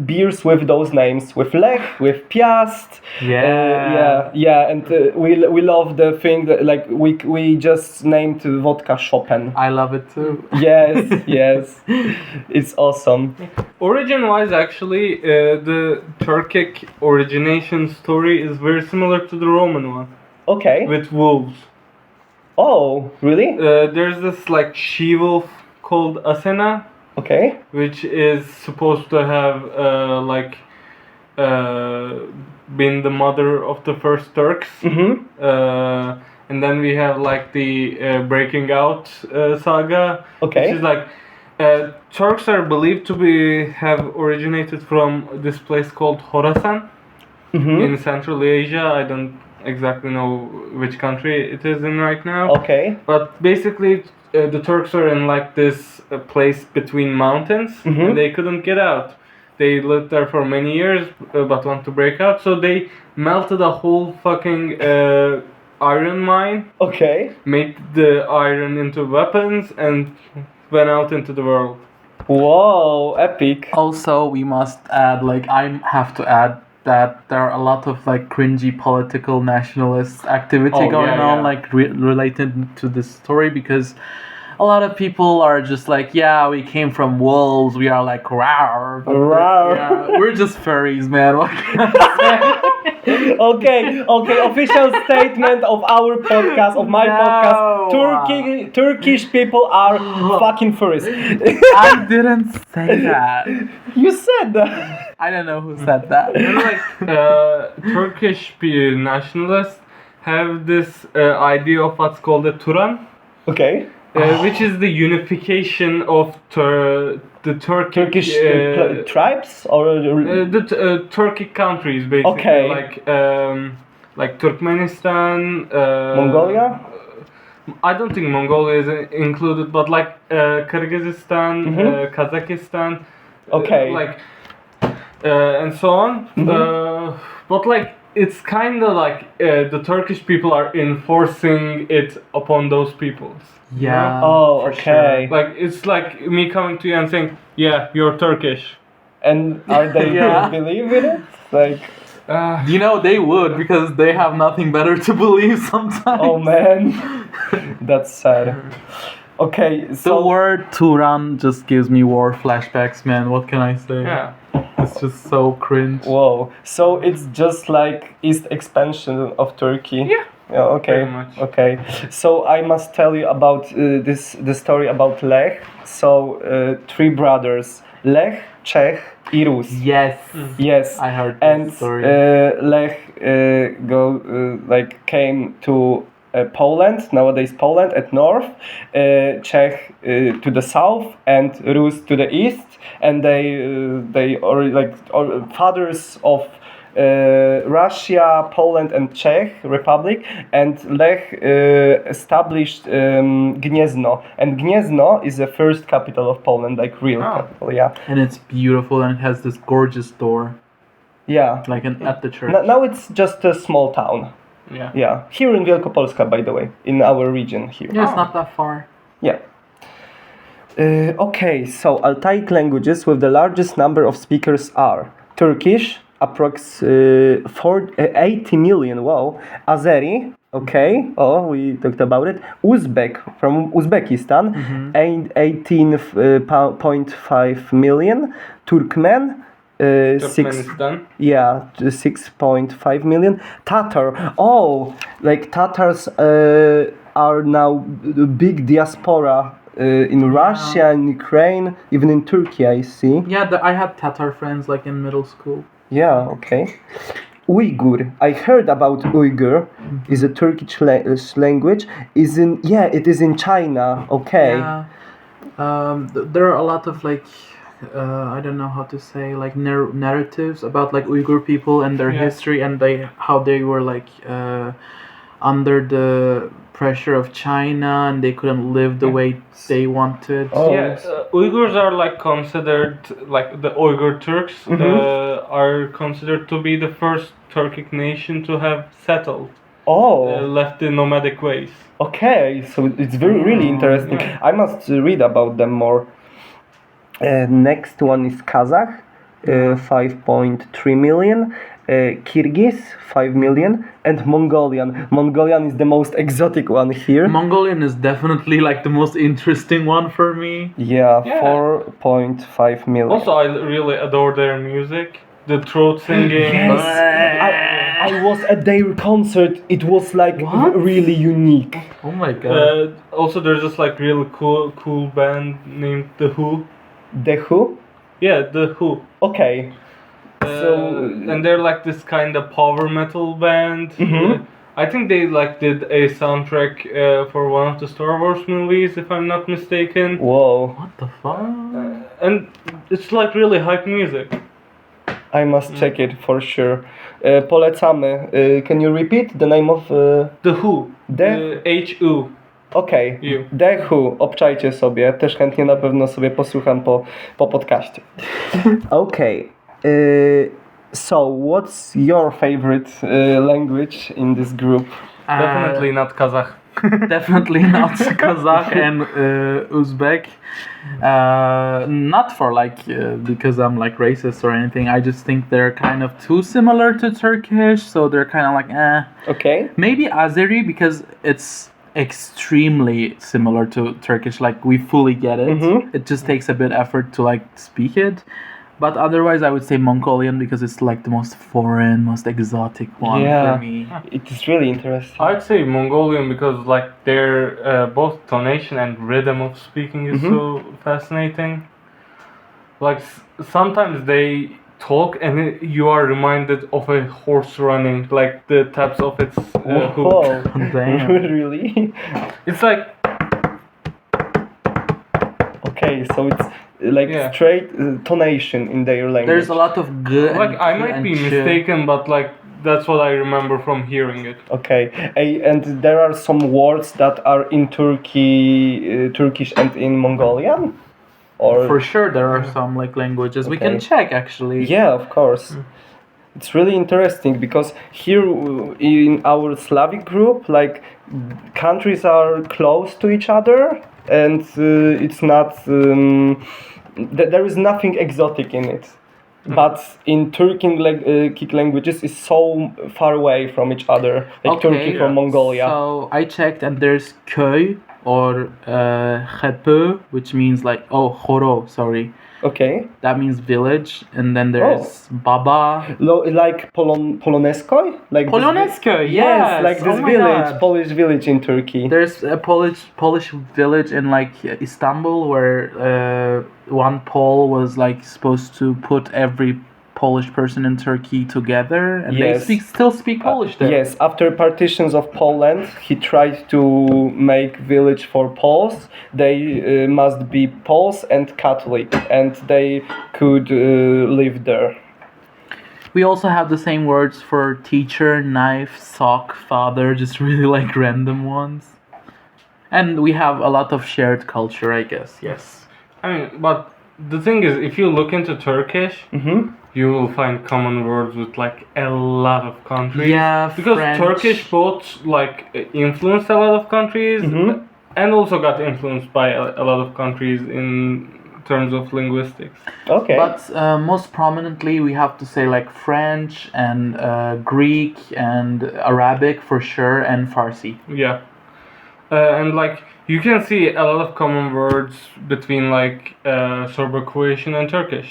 beers with those names, with Lech, with Piast. Yeah, and we love the thing that like we just named vodka Chopin. I love it too. Yes, yes, it's awesome. Origin-wise, actually, the Turkic origination story is very similar to the Roman one, Okay. with wolves. Oh, really? There's this like she-wolf called Asena, Okay. which is supposed to have been the mother of the first Turks. Mm-hmm. And then we have like the breaking out saga, Okay. which is like Turks are believed to have originated from this place called Khorasan Mm-hmm. in Central Asia. I don't exactly know which country it is in right now. Okay. But basically, the Turks are in like this place between mountains, Mhm. and they couldn't get out. They lived there for many years, but want to break out, so they melted a whole fucking iron mine, Okay. made the iron into weapons, and went out into the world. Whoa, epic. Also, we must add, like, I have to add that there are a lot of, like, cringy political nationalist activity Oh, going yeah, on, yeah. like, related to this story, because a lot of people are just like, yeah, we came from wolves, we are like, rawr. But Rawr. yeah, we're just furries, man. What can I say? Okay, official statement of our podcast, of my No. podcast. Turkish people are fucking furious. I didn't say that. You said that. I don't know who said that. And like Turkish nationalists have this idea of what's called a Turan, Okay. which is the unification of the Turkish tribes or the Turkic countries, basically. Okay. Like Turkmenistan, Mongolia? I don't think Mongolia is included, but like Kyrgyzstan, Kazakhstan, Okay. and so on. But like it's kind of like the Turkish people are enforcing it upon those peoples. Yeah. Oh, for okay. sure. Like it's like me coming to you and saying, "Yeah, you're Turkish." And are they Yeah. believe in it? Like, You know they would because they have nothing better to believe sometimes. oh man, that's sad. Okay, The so word Turan just gives me war flashbacks, man. What can I say? Yeah. It's just so cringe. whoa, so it's just like east expansion of Turkey. Yeah. Yeah, okay. Pretty much. Okay. So I must tell you about the story about Lech. So three brothers, Lech, Czech, i Rus. Yes. Yes. I heard And that story. Lech came to Poland, nowadays Poland at north, Czech to the south, and Rus to the east, and they are fathers of Russia, Poland, and Czech Republic, and Lech established Gniezno, and Gniezno is the first capital of Poland, like real capital. Yeah, And it's beautiful and it has this gorgeous door, yeah. like at the church. Now it's just a small town. Yeah. Yeah, here in Wielkopolska, by the way, in our region here. Yeah, it's not that far. Yeah. Okay, so Altaic languages with the largest number of speakers are Turkish, approx 80 million, wow. Azeri, okay, we talked about it. Uzbek from Uzbekistan, 18.5 million. Turkmen, Turkmenistan. 6.5 million. Tatar, like Tatars are now the big diaspora in Russia and Ukraine, even in Turkey, I see. Yeah, I had Tatar friends like in middle school. Yeah, okay. Uyghur, I heard about Uyghur, is a Turkish language. It is in China, okay. Yeah. There are a lot of like I don't know how to say, like narratives about like Uyghur people and their history and how they were like under the pressure of China and they couldn't live the way they wanted. Yeah, Uyghurs are like considered, like the Uyghur Turks are considered to be the first Turkic nation to have settled, left the nomadic ways. Okay, so it's really interesting. I must read about them more. Next one is Kazakh, 5.3 million. Kyrgyz, 5 million, and Mongolian. Mongolian is the most exotic one here. Mongolian is definitely like the most interesting one for me. Yeah, 4.5 million. Also, I really adore their music, the throat singing. Yes, I was at their concert. It was like really unique. Oh my god. Also, there's this like really cool band named The Who. The Who? Yeah, The Who. Okay. And they're like this kind of power metal band. I think they like did a soundtrack for one of the Star Wars movies, if I'm not mistaken. Whoa. What the fuck? And it's like really hype music. I must check it for sure. Polecamy. Can you repeat the name of... The Who. The... H-U. Okej, The Who, obczajcie sobie, też chętnie na pewno sobie posłucham po podcaście. Okay, so what's your favorite language in this group? Definitely not Kazakh. Definitely not Kazakh and Uzbek. Not for like because I'm like racist or anything. I just think they're kind of too similar to Turkish, so they're kind of like Okay. Maybe Azeri because it's extremely similar to Turkish. Like we fully get it. It just takes a bit effort to like speak it. But otherwise, I would say Mongolian because it's like the most foreign, most exotic one Yeah. for me. It is really interesting. I'd say Mongolian because like their both tonation and rhythm of speaking is so fascinating. Like sometimes they talk and you are reminded of a horse running, like the taps of its hoof. Whoa. Damn. Really? It's like Okay, so it's like Yeah. straight tonation in their language. There's a lot of good. like I might be mistaken, but like that's what I remember from hearing it. Okay, and there are some words that are in Turkish and in Mongolian, or For sure, there are some like languages we can Okay. check actually. yeah, of course. It's really interesting because here in our Slavic group, like countries are close to each other, and it's not. There is nothing exotic in it. But in Turkic languages is so far away from each other, like Turkey from Mongolia. So I checked, and there's köy or khepö, which means like horo. Sorry, Okay, that means village, and then there's baba. like Polonezkoj, like this Polonezkoj, yes, like this oh my village, God. Polish village in Turkey. There's a Polish village in like Istanbul where one Pole was like supposed to put every Polish person in Turkey together, and Yes. they still speak Polish there. Yes, after partitions of Poland, he tried to make village for Poles. They must be Poles and Catholic, and they could live there. We also have the same words for teacher, knife, sock, father, just really like random ones. And we have a lot of shared culture, I guess. Yes. I mean, but the thing is, if you look into Turkish, you will find common words with like a lot of countries. Yeah, because French. Turkish both like influenced a lot of countries and also got influenced by a lot of countries in terms of linguistics. Okay. But most prominently, we have to say like French and Greek and Arabic for sure, and Farsi. Yeah. And like you can see a lot of common words between like Serbo-Croatian and Turkish.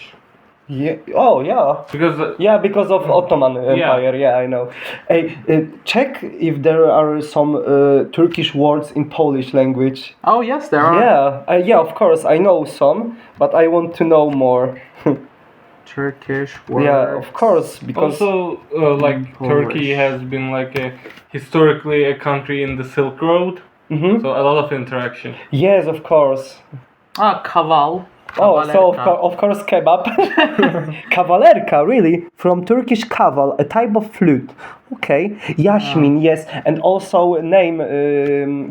Yeah. Oh, yeah. Because Yeah, because of Ottoman Empire. Yeah, I know. Hey, check if there are some Turkish words in Polish language. Oh yes, there are. Yeah, yeah, of course, I know some, but I want to know more. Turkish words. Yeah, of course, because also like Polish. Turkey has been like historically a country in the Silk Road, so a lot of interaction. yes, of course. Kaval. Oh, so Kavalerka. of course kebab. Kavalerka, really? From Turkish kaval, a type of flute. Okay. Yasmin, yes. And also name,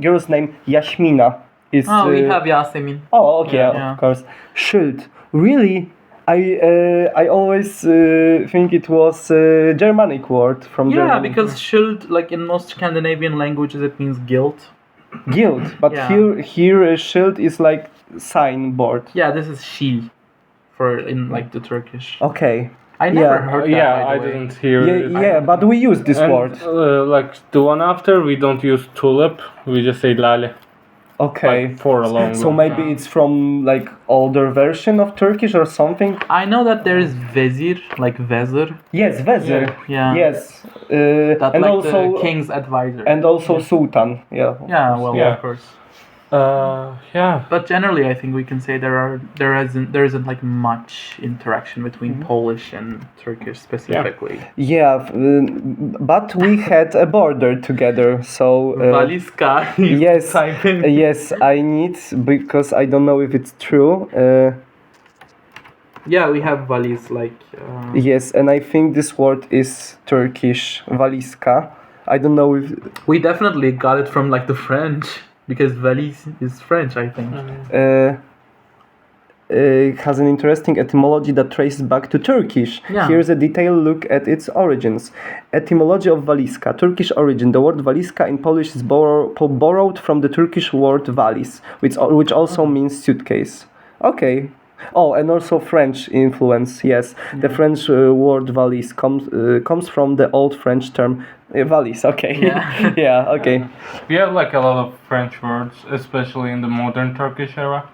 girl's name, Yasmina. Is, Oh, we have Yasemin. Oh, okay, Yeah. of course. Schild. Really? I always think it was a Germanic word from Yeah, Germany. because Schild, like in most Scandinavian languages, it means guilt. Guild. But Yeah. here schild is like signboard. Yeah, this is Şil for in like the Turkish. Okay. I never Yeah. heard that. Yeah, by I the way. didn't hear it. Yeah, but we use this And, word. like the one after, we don't use tulip, we just say lale. Okay. Like, for a long So maybe it's from like older version of Turkish or something. I know that there is vezir, like vezir. Yes, vezir. Yeah. Yes. That and like also the king's advisor. and also sultan. Yeah. yeah, well, Yeah. of course. Yeah. But generally, I think we can say there isn't like much interaction between Polish and Turkish specifically. Yeah, but we had a border together, so. Valizka. Yes. Type in. Yes, I need because I don't know if it's true. Yeah, we have valiz like. Yes, and I think this word is Turkish, valizka. I don't know if We definitely got it from like the French because valiz is French, I think. it has an interesting etymology that traces back to Turkish. Yeah. Here's a detailed look at its origins. Etymology of walizka. Turkish origin. The word walizka in Polish is borrowed from the Turkish word valiz, which also means suitcase. Okay. Oh, and also French influence. Yes, the French word valise comes from the old French term valise. Okay. Yeah. Yeah. Okay. We have like a lot of French words, especially in the modern Turkish era.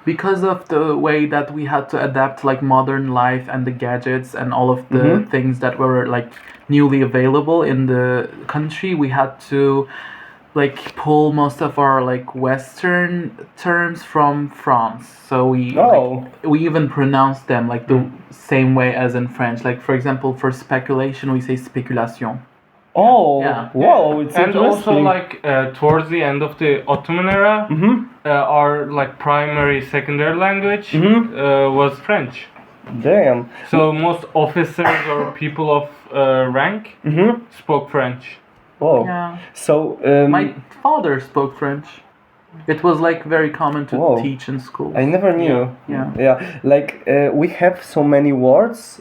because of the way that we had to adapt like modern life and the gadgets and all of the things that were like newly available in the country, we had to like pull most of our like Western terms from France. So we even pronounce them like the same way as in French. Like for example, for speculation, we say spéculation. Oh, Yeah. wow, it's And also interesting. like towards the end of the Ottoman era, our like primary secondary language was French. Damn. So most officers or people of rank spoke French. Whoa. Yeah. So, My father spoke French. It was like very common to Whoa. teach in school. I never knew. Yeah. Like we have so many words,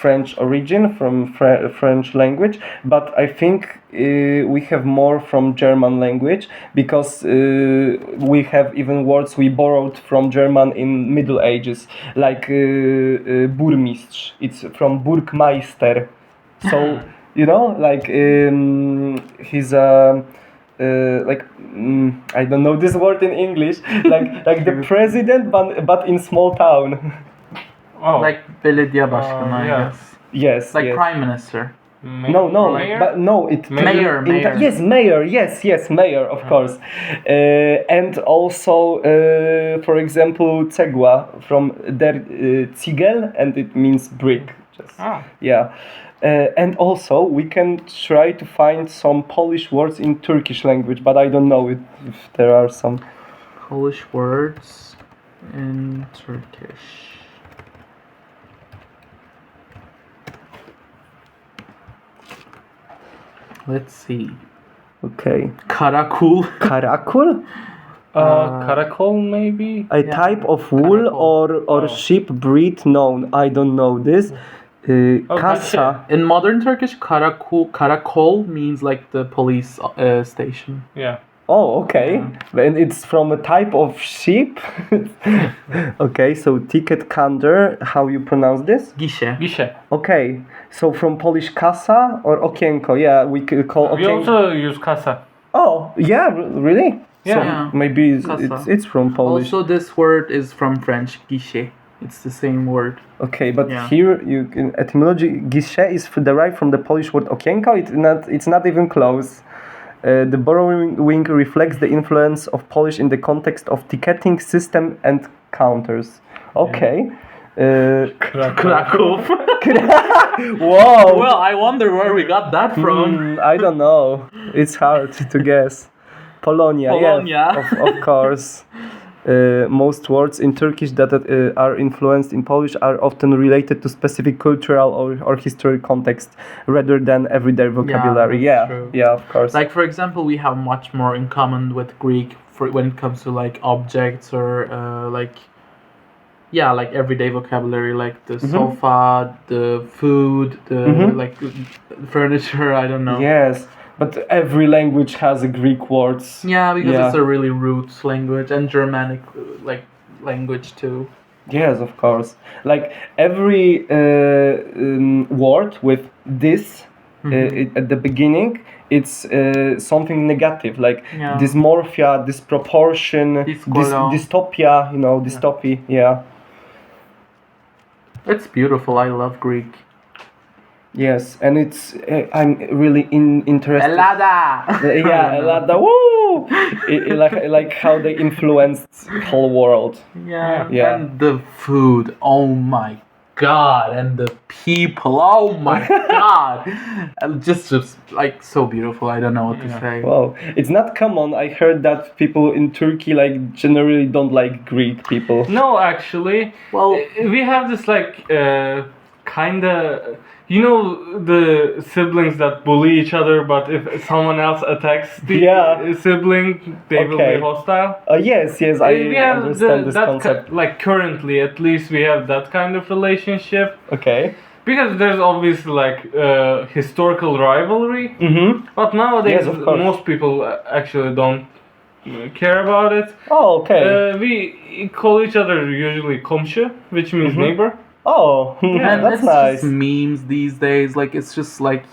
French origin from French language, but I think we have more from German language because we have even words we borrowed from German in Middle Ages, like Burmistrz. It's from Burgmeister. So you know, like he's a. I don't know this word in English, like the president, but in small town. Oh, Like belediye başkanı, I yeah. guess. Yes. Like yes. prime minister. No, Mayor? but no, it Mayor, mayor. yes, mayor, yes, mayor, of course, and also, for example, cegła from der Ziegel, and it means brick. Just yeah. And also, we can try to find some Polish words in Turkish language, but I don't know if there are some. Polish words in Turkish. Let's see. Okay. Karakul. Karakul? Karakol maybe? A type of wool or sheep breed known. I don't know this. Kasa. In modern Turkish, karakol means like the police station. Yeah. Oh, okay. And it's from a type of sheep. Okay, so ticket counter. How you pronounce this? Guichet. Guichet. Okay, so from Polish kasa or okienko. Yeah, we could call We okienko. also use kasa. Oh, yeah, really? Yeah. So Yeah. maybe Kasa. it's from Polish. Also, this word is from French, guichet. It's the same word. Okay, but Yeah. here you can etymology guichet is derived from the Polish word okienko. It's not even close. The borrowing reflects the influence of Polish in the context of ticketing system and counters. Okay. Kraków. Whoa. Well, I wonder where we got that from. I don't know. It's hard to guess. Polonia. Polonia. Yeah, of course. Most words in Turkish that are influenced in Polish are often related to specific cultural or historical context rather than everyday vocabulary. that's true. Yeah, of course. Like, for example, we have much more in common with Greek when it comes to like objects or like everyday vocabulary, like the sofa, the food, the like furniture. I don't know. Yes, but every language has a Greek words. Yeah, because Yeah. it's a really roots language and Germanic like language too. Yes, of course. Like every word with this at the beginning, it's something negative, like Yeah. dysmorphia, disproportion, dystopia. You know, dystopia. Yeah. It's beautiful. I love Greek. Yes, and it's I'm really interested. Elada. Yeah, Elada. Woo! like how they influenced whole world. Yeah. Yeah. And the food. Oh my god. And the people. Oh my god. And just like so beautiful. I don't know what to say. Wow, it's not common. I heard that people in Turkey like generally don't like Greek people. No, actually. Well, We have this like kinda. You know the siblings that bully each other, but if someone else attacks the sibling, they will be hostile. Yes, I We have understand this concept. like currently, at least we have that kind of relationship. Okay. Because there's obviously like historical rivalry, Mm-hmm. but nowadays Yes, of course. most people actually don't care about it. Oh, okay. We call each other usually komşu, which means neighbor. Oh, and that's it's nice. just memes these days. Like it's just like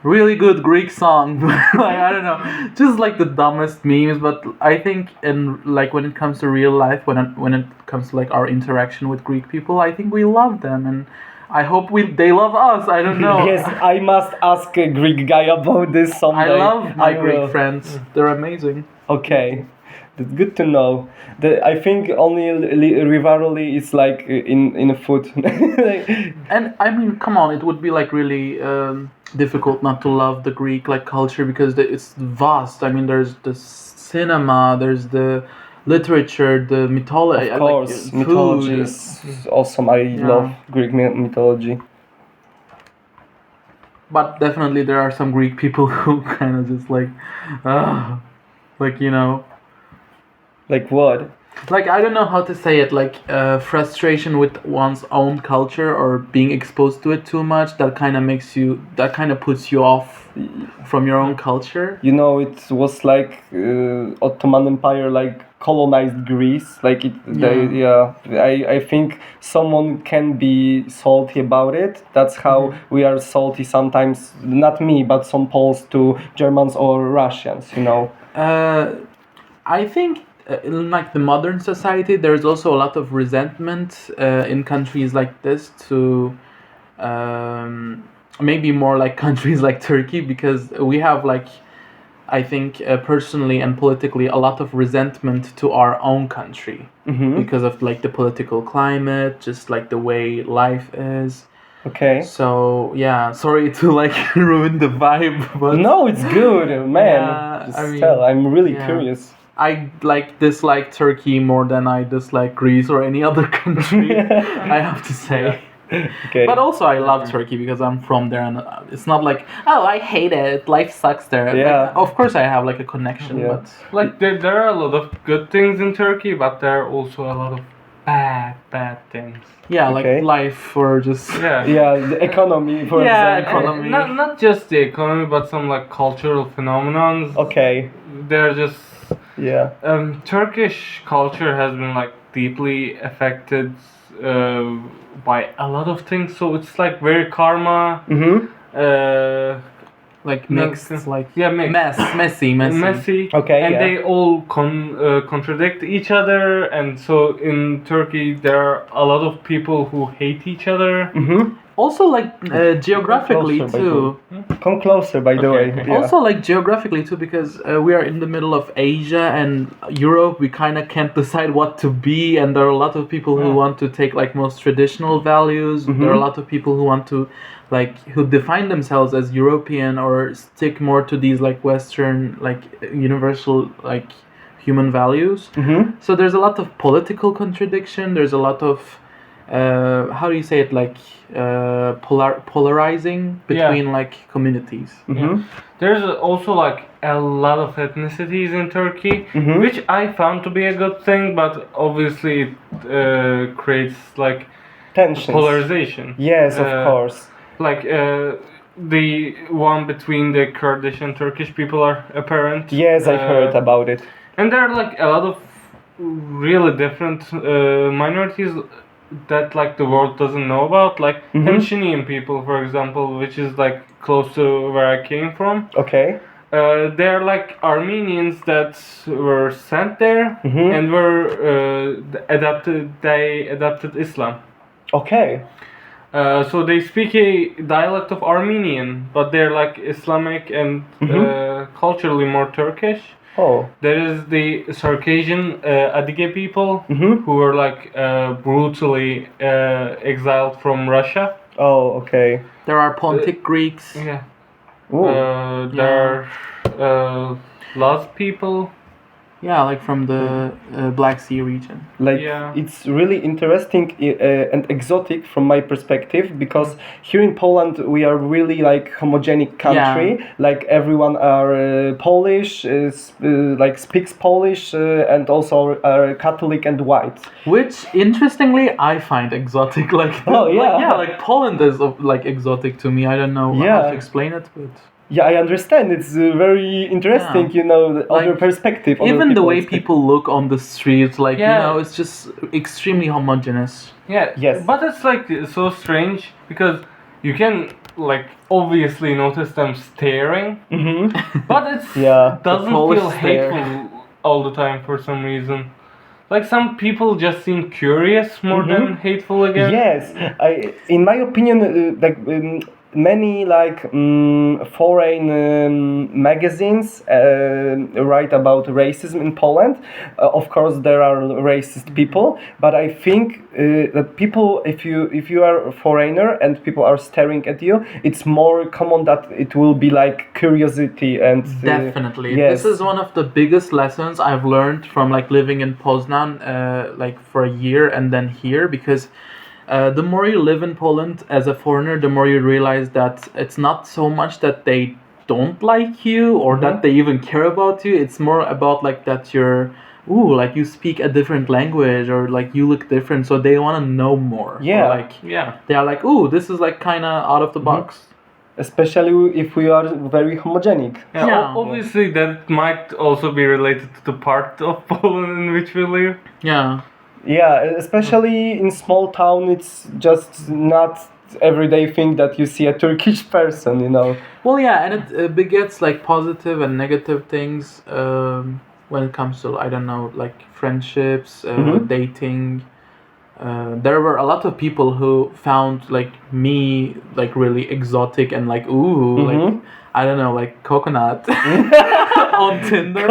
really good Greek song. Like, I don't know, just like the dumbest memes. But I think, like when it comes to real life, when it comes to like our interaction with Greek people, I think we love them, and I hope they love us. I don't know. Yes, I must ask a Greek guy about this someday. I love my I will. Greek friends. They're amazing. Okay, that's good to know. I think only rivalry is like in food. Like, And I mean, come on, it would be like really difficult not to love the Greek like culture because it's vast. I mean, there's the cinema, there's the literature, the mythology. of course, mythology is awesome. I love Greek mythology. But definitely there are some Greek people who kind of just like, like, you know, Like what? like I don't know how to say it, like frustration with one's own culture or being exposed to it too much. That kind of puts you off from your own culture. You know, it was like Ottoman Empire like colonized Greece. Like I think someone can be salty about it. That's how we are salty sometimes. Not me, but some Poles to Germans or Russians. You know. I think in like the modern society, there's also a lot of resentment in countries like this to maybe more like countries like Turkey, because we have like, I think personally and politically, a lot of resentment to our own country because of like the political climate, just like the way life is. Okay. So yeah, sorry to like ruin the vibe, but No, it's good, man. Yeah, Just I mean, tell. I'm really yeah. curious. I like dislike Turkey more than I dislike Greece or any other country. I have to say. Okay. But also I love Turkey because I'm from there, and it's not like, oh, I hate it, life sucks there. Yeah. Like, of course I have like a connection, Yeah. but Like there are a lot of good things in Turkey, but there are also a lot of bad things. yeah, Okay. like life or just Yeah, the economy, for Yeah, example. economy. Not just the economy, but some like cultural phenomenons. Okay. They're just Yeah. Turkish culture has been like deeply affected by a lot of things. So it's like very karma. like No, mixed, it's- like yeah, mixed. messy. Okay, and yeah. they all contradict each other, and so in Turkey there are a lot of people who hate each other. Also like geographically Closer, by too. the way. Come closer, by the way. okay. Yeah. Also, like geographically too, because we are in the middle of Asia and Europe. We kind of can't decide what to be, and there are a lot of people who want to take like most traditional values. There are a lot of people who want to, like, who define themselves as European or stick more to these like Western, like universal, like human values. So there's a lot of political contradiction. There's a lot of how do you say it, like polarizing between like communities. There's also like a lot of ethnicities in Turkey, which I found to be a good thing, but obviously it creates like Tensions. polarization. Yes, of course. Like the one between the Kurdish and Turkish people are apparent. Yes, I heard about it. And there are like a lot of really different minorities that like the world doesn't know about, like Hemshinian people, for example, which is like close to where I came from. Okay. They're like Armenians that were sent there and were they adapted Islam. Okay. So they speak a dialect of Armenian, but they're like Islamic and culturally more Turkish. Oh. There is the Circassian Adige people who were like brutally exiled from Russia. Oh, okay. There are Pontic Greeks. Yeah. Ooh. There are Laz people. Yeah, like from the Black Sea region. Like, Yeah. it's really interesting and exotic from my perspective, because here in Poland we are really like homogenic country. Like everyone are Polish, like speaks Polish, and also are Catholic and white. Which, interestingly, I find exotic. Like, Oh, yeah. like Poland is like exotic to me. I don't know how Yeah. to explain it, but Yeah, I understand. It's very interesting, Yeah. you know, the Like, other perspective. other even the way people's people look on the streets, like Yeah. you know, it's just extremely homogeneous. Yeah. Yes. But it's like so strange because you can like obviously notice them staring, but it Yeah. doesn't Polish feel stare. hateful all the time for some reason. Like some people just seem curious more than hateful again. Yes, in my opinion, many foreign magazines write about racism in Poland. Of course, there are racist people, but I think that people, if you are a foreigner and people are staring at you, it's more common that it will be like curiosity and Definitely. yes. This is one of the biggest lessons I've learned from like living in Poznan like for a year and then here, because the more you live in Poland as a foreigner, the more you realize that it's not so much that they don't like you or that they even care about you. It's more about like that you're like you speak a different language or like you look different, so they want to know more. Yeah. Or, like Yeah. they are like, this is like kind of out of the box. Especially if we are very homogenic. Yeah, Yeah. obviously that might also be related to the part of Poland in which we live. Yeah. Yeah, especially in small town, it's just not everyday thing that you see a Turkish person, you know. Well, yeah, and it begets like positive and negative things when it comes to, I don't know, like friendships, dating. There were a lot of people who found like me like really exotic and like like I don't know, like coconut on Tinder.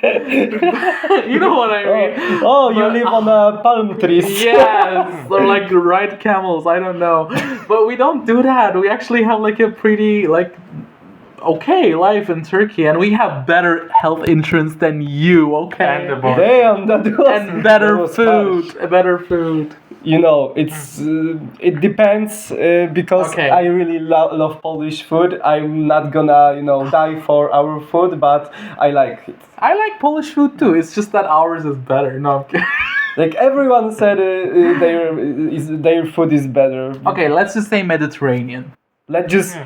You know what I mean? Oh, you But- live on palm trees. Yes, or like ride camels. I don't know, but we don't do that. We actually have like a pretty like okay life in Turkey, and we have better health insurance than you. Okay, And the bar. Damn, that was and that better was food. harsh. Better food. You know, it's it depends because Okay. I really love Polish food. I'm not gonna die for our food, but I like it. I like Polish food too. It's just that ours is better. No, I'm kidding. Like everyone said, their food is better. Okay, let's just say Mediterranean. Let's just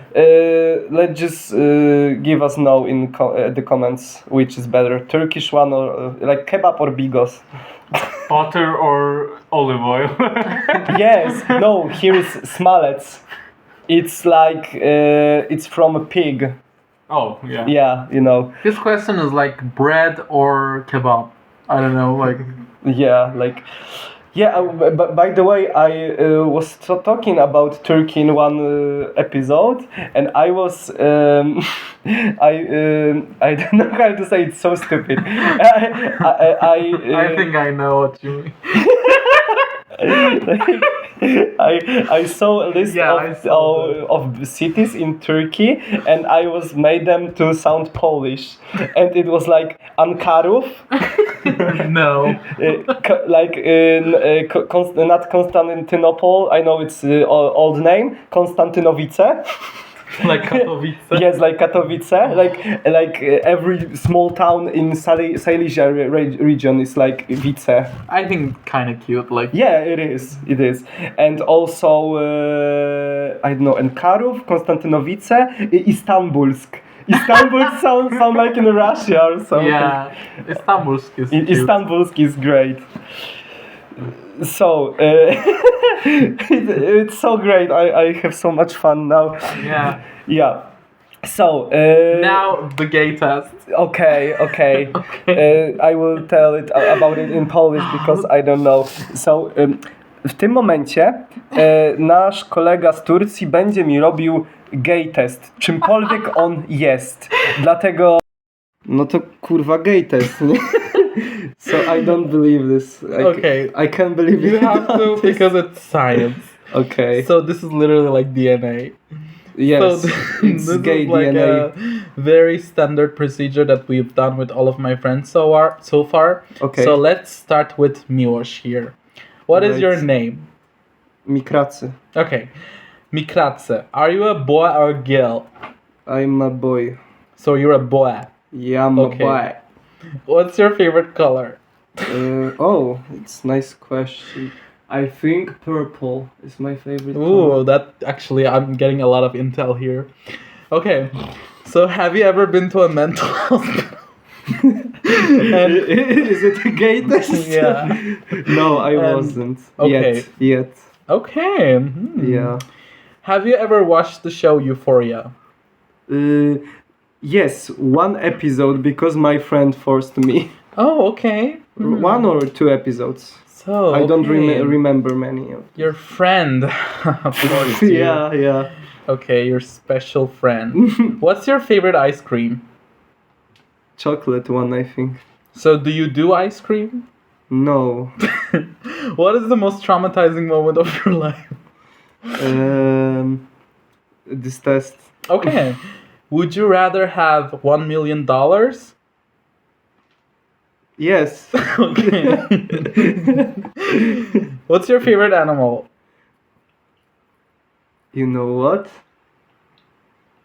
give us know in the comments which is better, Turkish one or like kebab or bigos. Butter or olive oil. Yes, no, here is smalec. It's like it's from a pig. Oh, yeah. Yeah, you know. This question is like bread or kebab. I don't know, like Yeah, like. Yeah, but by the way, I was talking about Turkey in one episode, and I was I don't know how to say it. So stupid. I think I know what you mean. I saw a list Yeah, I saw that. of cities in Turkey, and I was made them to sound Polish, and it was like Ankarów, No. not Constantinople. I know it's old name, Konstantynowice. Like Katowice. Yes, like Katowice, like every small town in Silesia region is like Wice. I think kind of cute. Like Yeah, it is. It is, and also I don't know, Ankarów, Konstantynowice, Istanbulsk. Istanbul sound like in Russia or something. yeah, Istanbulsk is cute. Istanbulsk is great. So it's so great. I have so much fun now. Yeah. Yeah. So Now the gay test. Okay. I will tell it about it in Polish because I don't know. So w tym momencie nasz kolega z Turcji będzie mi robił gay test, czymkolwiek on jest. Dlatego no to kurwa gay test, nie? So I don't believe this. Okay. I can't believe You it. have to because it's science. Okay. So this is literally like DNA. Yes, So it's this gay is like DNA. a very standard procedure that we've done with all of my friends so far. Okay. So let's start with Miłosz here. What is your Right. name? Mikracy. Okay. Mikratse. Are you a boy or a girl? I'm a boy. So you're a boy. Yeah, I'm Okay. a boy. What's your favorite color? Oh, it's a nice question. I think purple is my favorite Ooh, color. that actually, I'm getting a lot of intel here. Okay. So have you ever been to a mental hospital? And- Is it a gay test? Yeah. No, I And- wasn't. okay. Yet. Okay. Yeah. Have you ever watched the show Euphoria? Yes, one episode because my friend forced me. Oh, okay. One or two episodes. So I don't okay. remember many of. Your friend forced you. Yeah. Okay, your special friend. What's your favorite ice cream? Chocolate one, I think. So, do you do ice cream? No. What is the most traumatizing moment of your life? This test. Okay. Would you rather have $1 million? Yes. Okay. What's your favorite animal? You know what?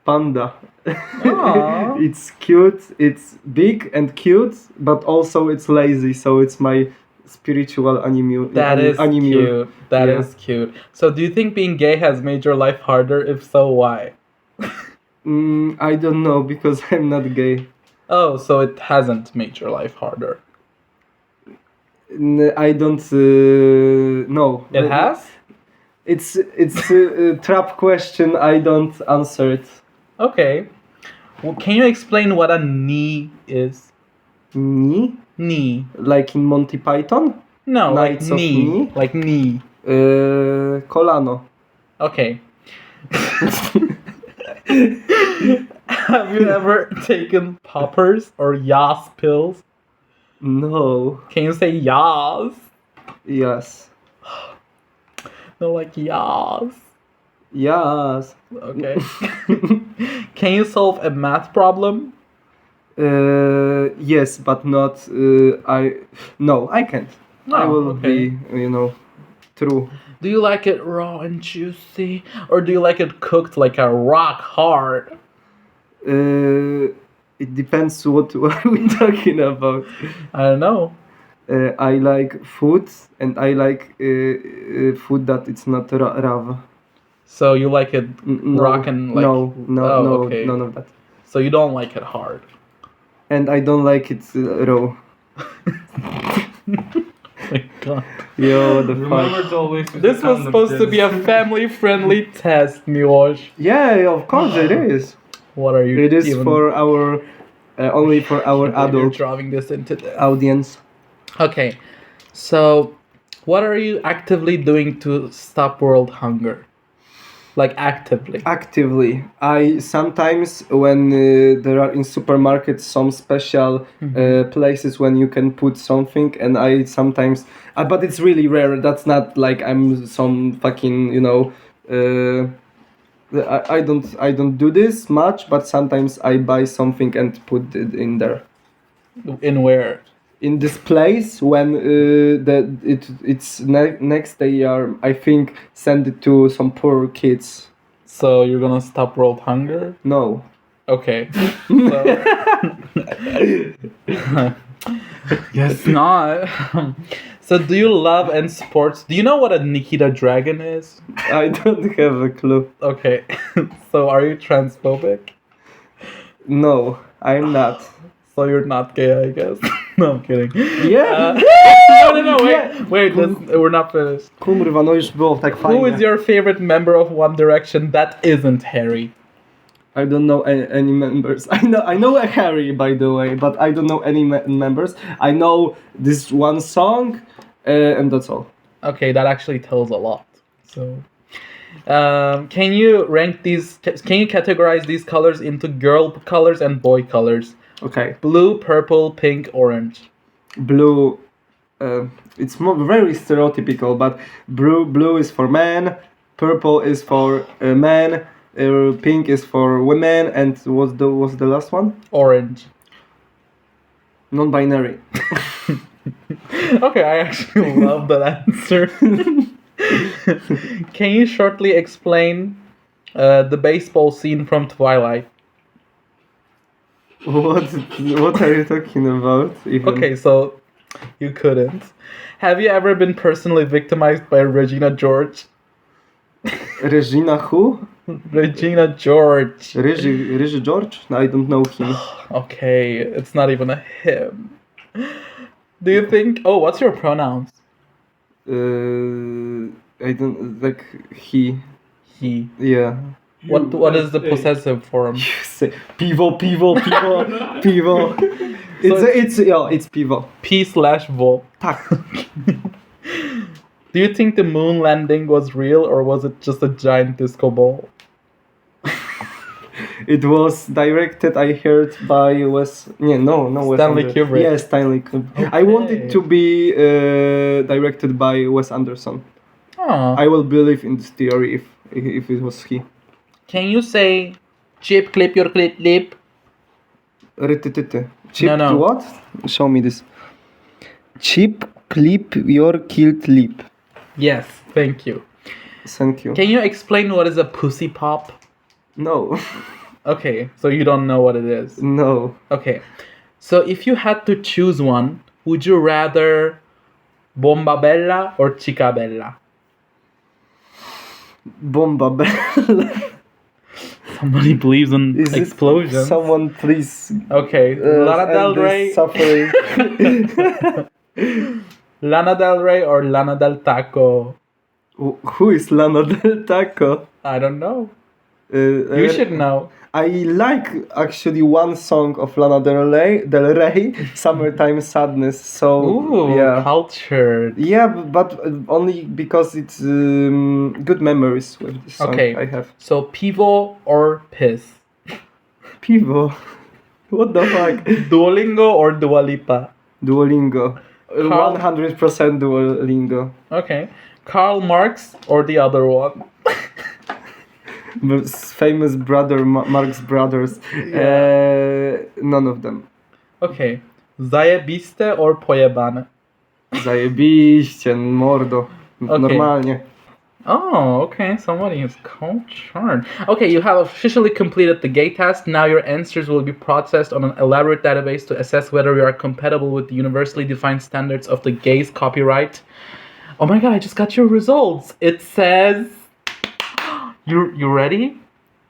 Panda. Aw. It's cute. It's big and cute, but also it's lazy. So it's my spiritual animal. That is cute. That Yeah. is cute. So, do you think being gay has made your life harder? If so, why? I don't know because I'm not gay. Oh, so it hasn't made your life harder. I don't know. It has? It's a trap question. I don't answer it. Okay. Well, can you explain what a knee is? Knee? Knee. Like in Monty Python? No, Knights like of knee. knee? Like knee. Colano. Okay. Have you ever taken poppers or yas pills? No. Can you say yas? Yes. No, like yas. Yes. Okay. Can you solve a math problem? Yes, but not. No, I can't. I Oh, will okay. be, true. Do you like it raw and juicy? Or do you like it cooked like a rock hard? It depends what are we talking about. I don't know. I like food, and I like food that it's not raw. So you like it No, rock and like... no, Oh, okay. none of that. So you don't like it hard. And I don't like it raw. My God. Yo, what the Remember fuck? to always use This the was condom supposed to be a tips. family-friendly test, Miłosz. Yeah, of course it is. What are you It is even... for our only for our Can't believe you're adult driving this into the... audience. Okay, so what are you actively doing to stop world hunger? Like actively. Actively, I sometimes when there are in supermarkets some special places when you can put something, and I sometimes, but it's really rare. That's not like I'm some fucking I don't do this much, but sometimes I buy something and put it in there. In where? In this place when next they are, I think, send it to some poor kids. So you're gonna stop world hunger? No. Okay. So... Guess not. So do you love and sports? Do you know what a Nikita Dragon is? I don't have a clue. Okay. So are you transphobic? No, I'm not. So you're not gay, I guess. No, I'm kidding. Yeah. No, wait, we're not finished. Kurwa, no już było tak fajnie. Who is your favorite member of One Direction that isn't Harry? I don't know any members. I know a Harry, by the way, but I don't know any members. I know this one song, and that's all. Okay, that actually tells a lot. So, can you rank these? Can you categorize these colors into girl colors and boy colors? Okay. Blue, purple, pink, orange. Blue. It's very stereotypical, but blue is for men, purple is for men, pink is for women, and what's the last one? Orange. Non-binary. Okay, I actually love that answer. Can you shortly explain the baseball scene from Twilight? What are you talking about? Even? Okay, so you couldn't. Have you ever been personally victimized by Regina George? Regina who? Regina George. Reggie George? I don't know him. Okay, it's not even a him. Do you think... Oh, what's your pronouns? I don't like he. he. Yeah. What is the possessive form? Say piwo, piwo, piwo, piwo. It's piwo. P/vo. Tak. Do you think the moon landing was real or was it just a giant disco ball? It was directed, I heard, by Wes. No, Wes Stanley Anderson. Kubrick. Yes, Stanley Kubrick. I want it to be directed by Wes Anderson. Oh. I will believe in this theory if it was he. Can you say chip clip your clip lip? Rytytyty. Chip No. what? Show me this. Chip clip your killed lip. Yes, thank you. Thank you. Can you explain what is a pussy pop? No. Okay, so you don't know what it is. No. Okay, so if you had to choose one, would you rather Bomba Bella or Chica Bella? Bomba Bella. Somebody believes in Is it explosions. someone please Okay, Lana Del end this Rey. suffering. Lana Del Rey or Lana Del Taco? Who is Lana Del Taco? I don't know. You should know. I like actually one song of Lana Del Rey, Summertime Sadness. So Ooh, yeah. cultured. Yeah, but only because it's good memories with this song Okay, I have. so pivo or piss? Pivo. What the fuck? Duolingo or Dua Lipa? Duolingo. Carl- 100% Duolingo. Okay. Karl Marx or the other one? Famous brother, Marx Brothers. None of them. Okay. Zajebiste or pojebane? Zajebiście, mordo. Okay. Normalnie. Oh, okay. Somebody is cultured. Okay, you have officially completed the gay test. Now your answers will be processed on an elaborate database to assess whether you are compatible with the universally defined standards of the gays copyright. Oh my god, I just got your results. It says... You ready?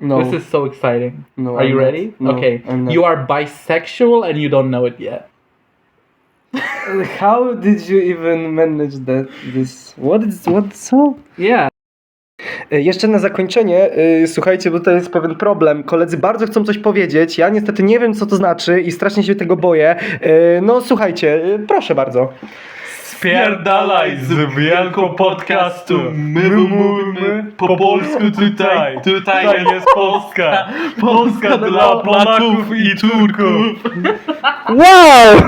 No. This is so exciting. No, Are you I'm not. ready? No, Okay. I'm not. You are bisexual and you don't know it yet. How did you even manage that? What so? Yeah. Jeszcze na zakończenie, słuchajcie, bo to jest pewien problem. Koledzy bardzo chcą coś powiedzieć. Ja niestety nie wiem, co to znaczy i strasznie się tego boję. No słuchajcie, proszę bardzo. Spierdalaj z Wielkopodcastu. My mówimy po polsku tutaj. Tutaj jest Polska. Polska dla Polaków i Turków. Wow!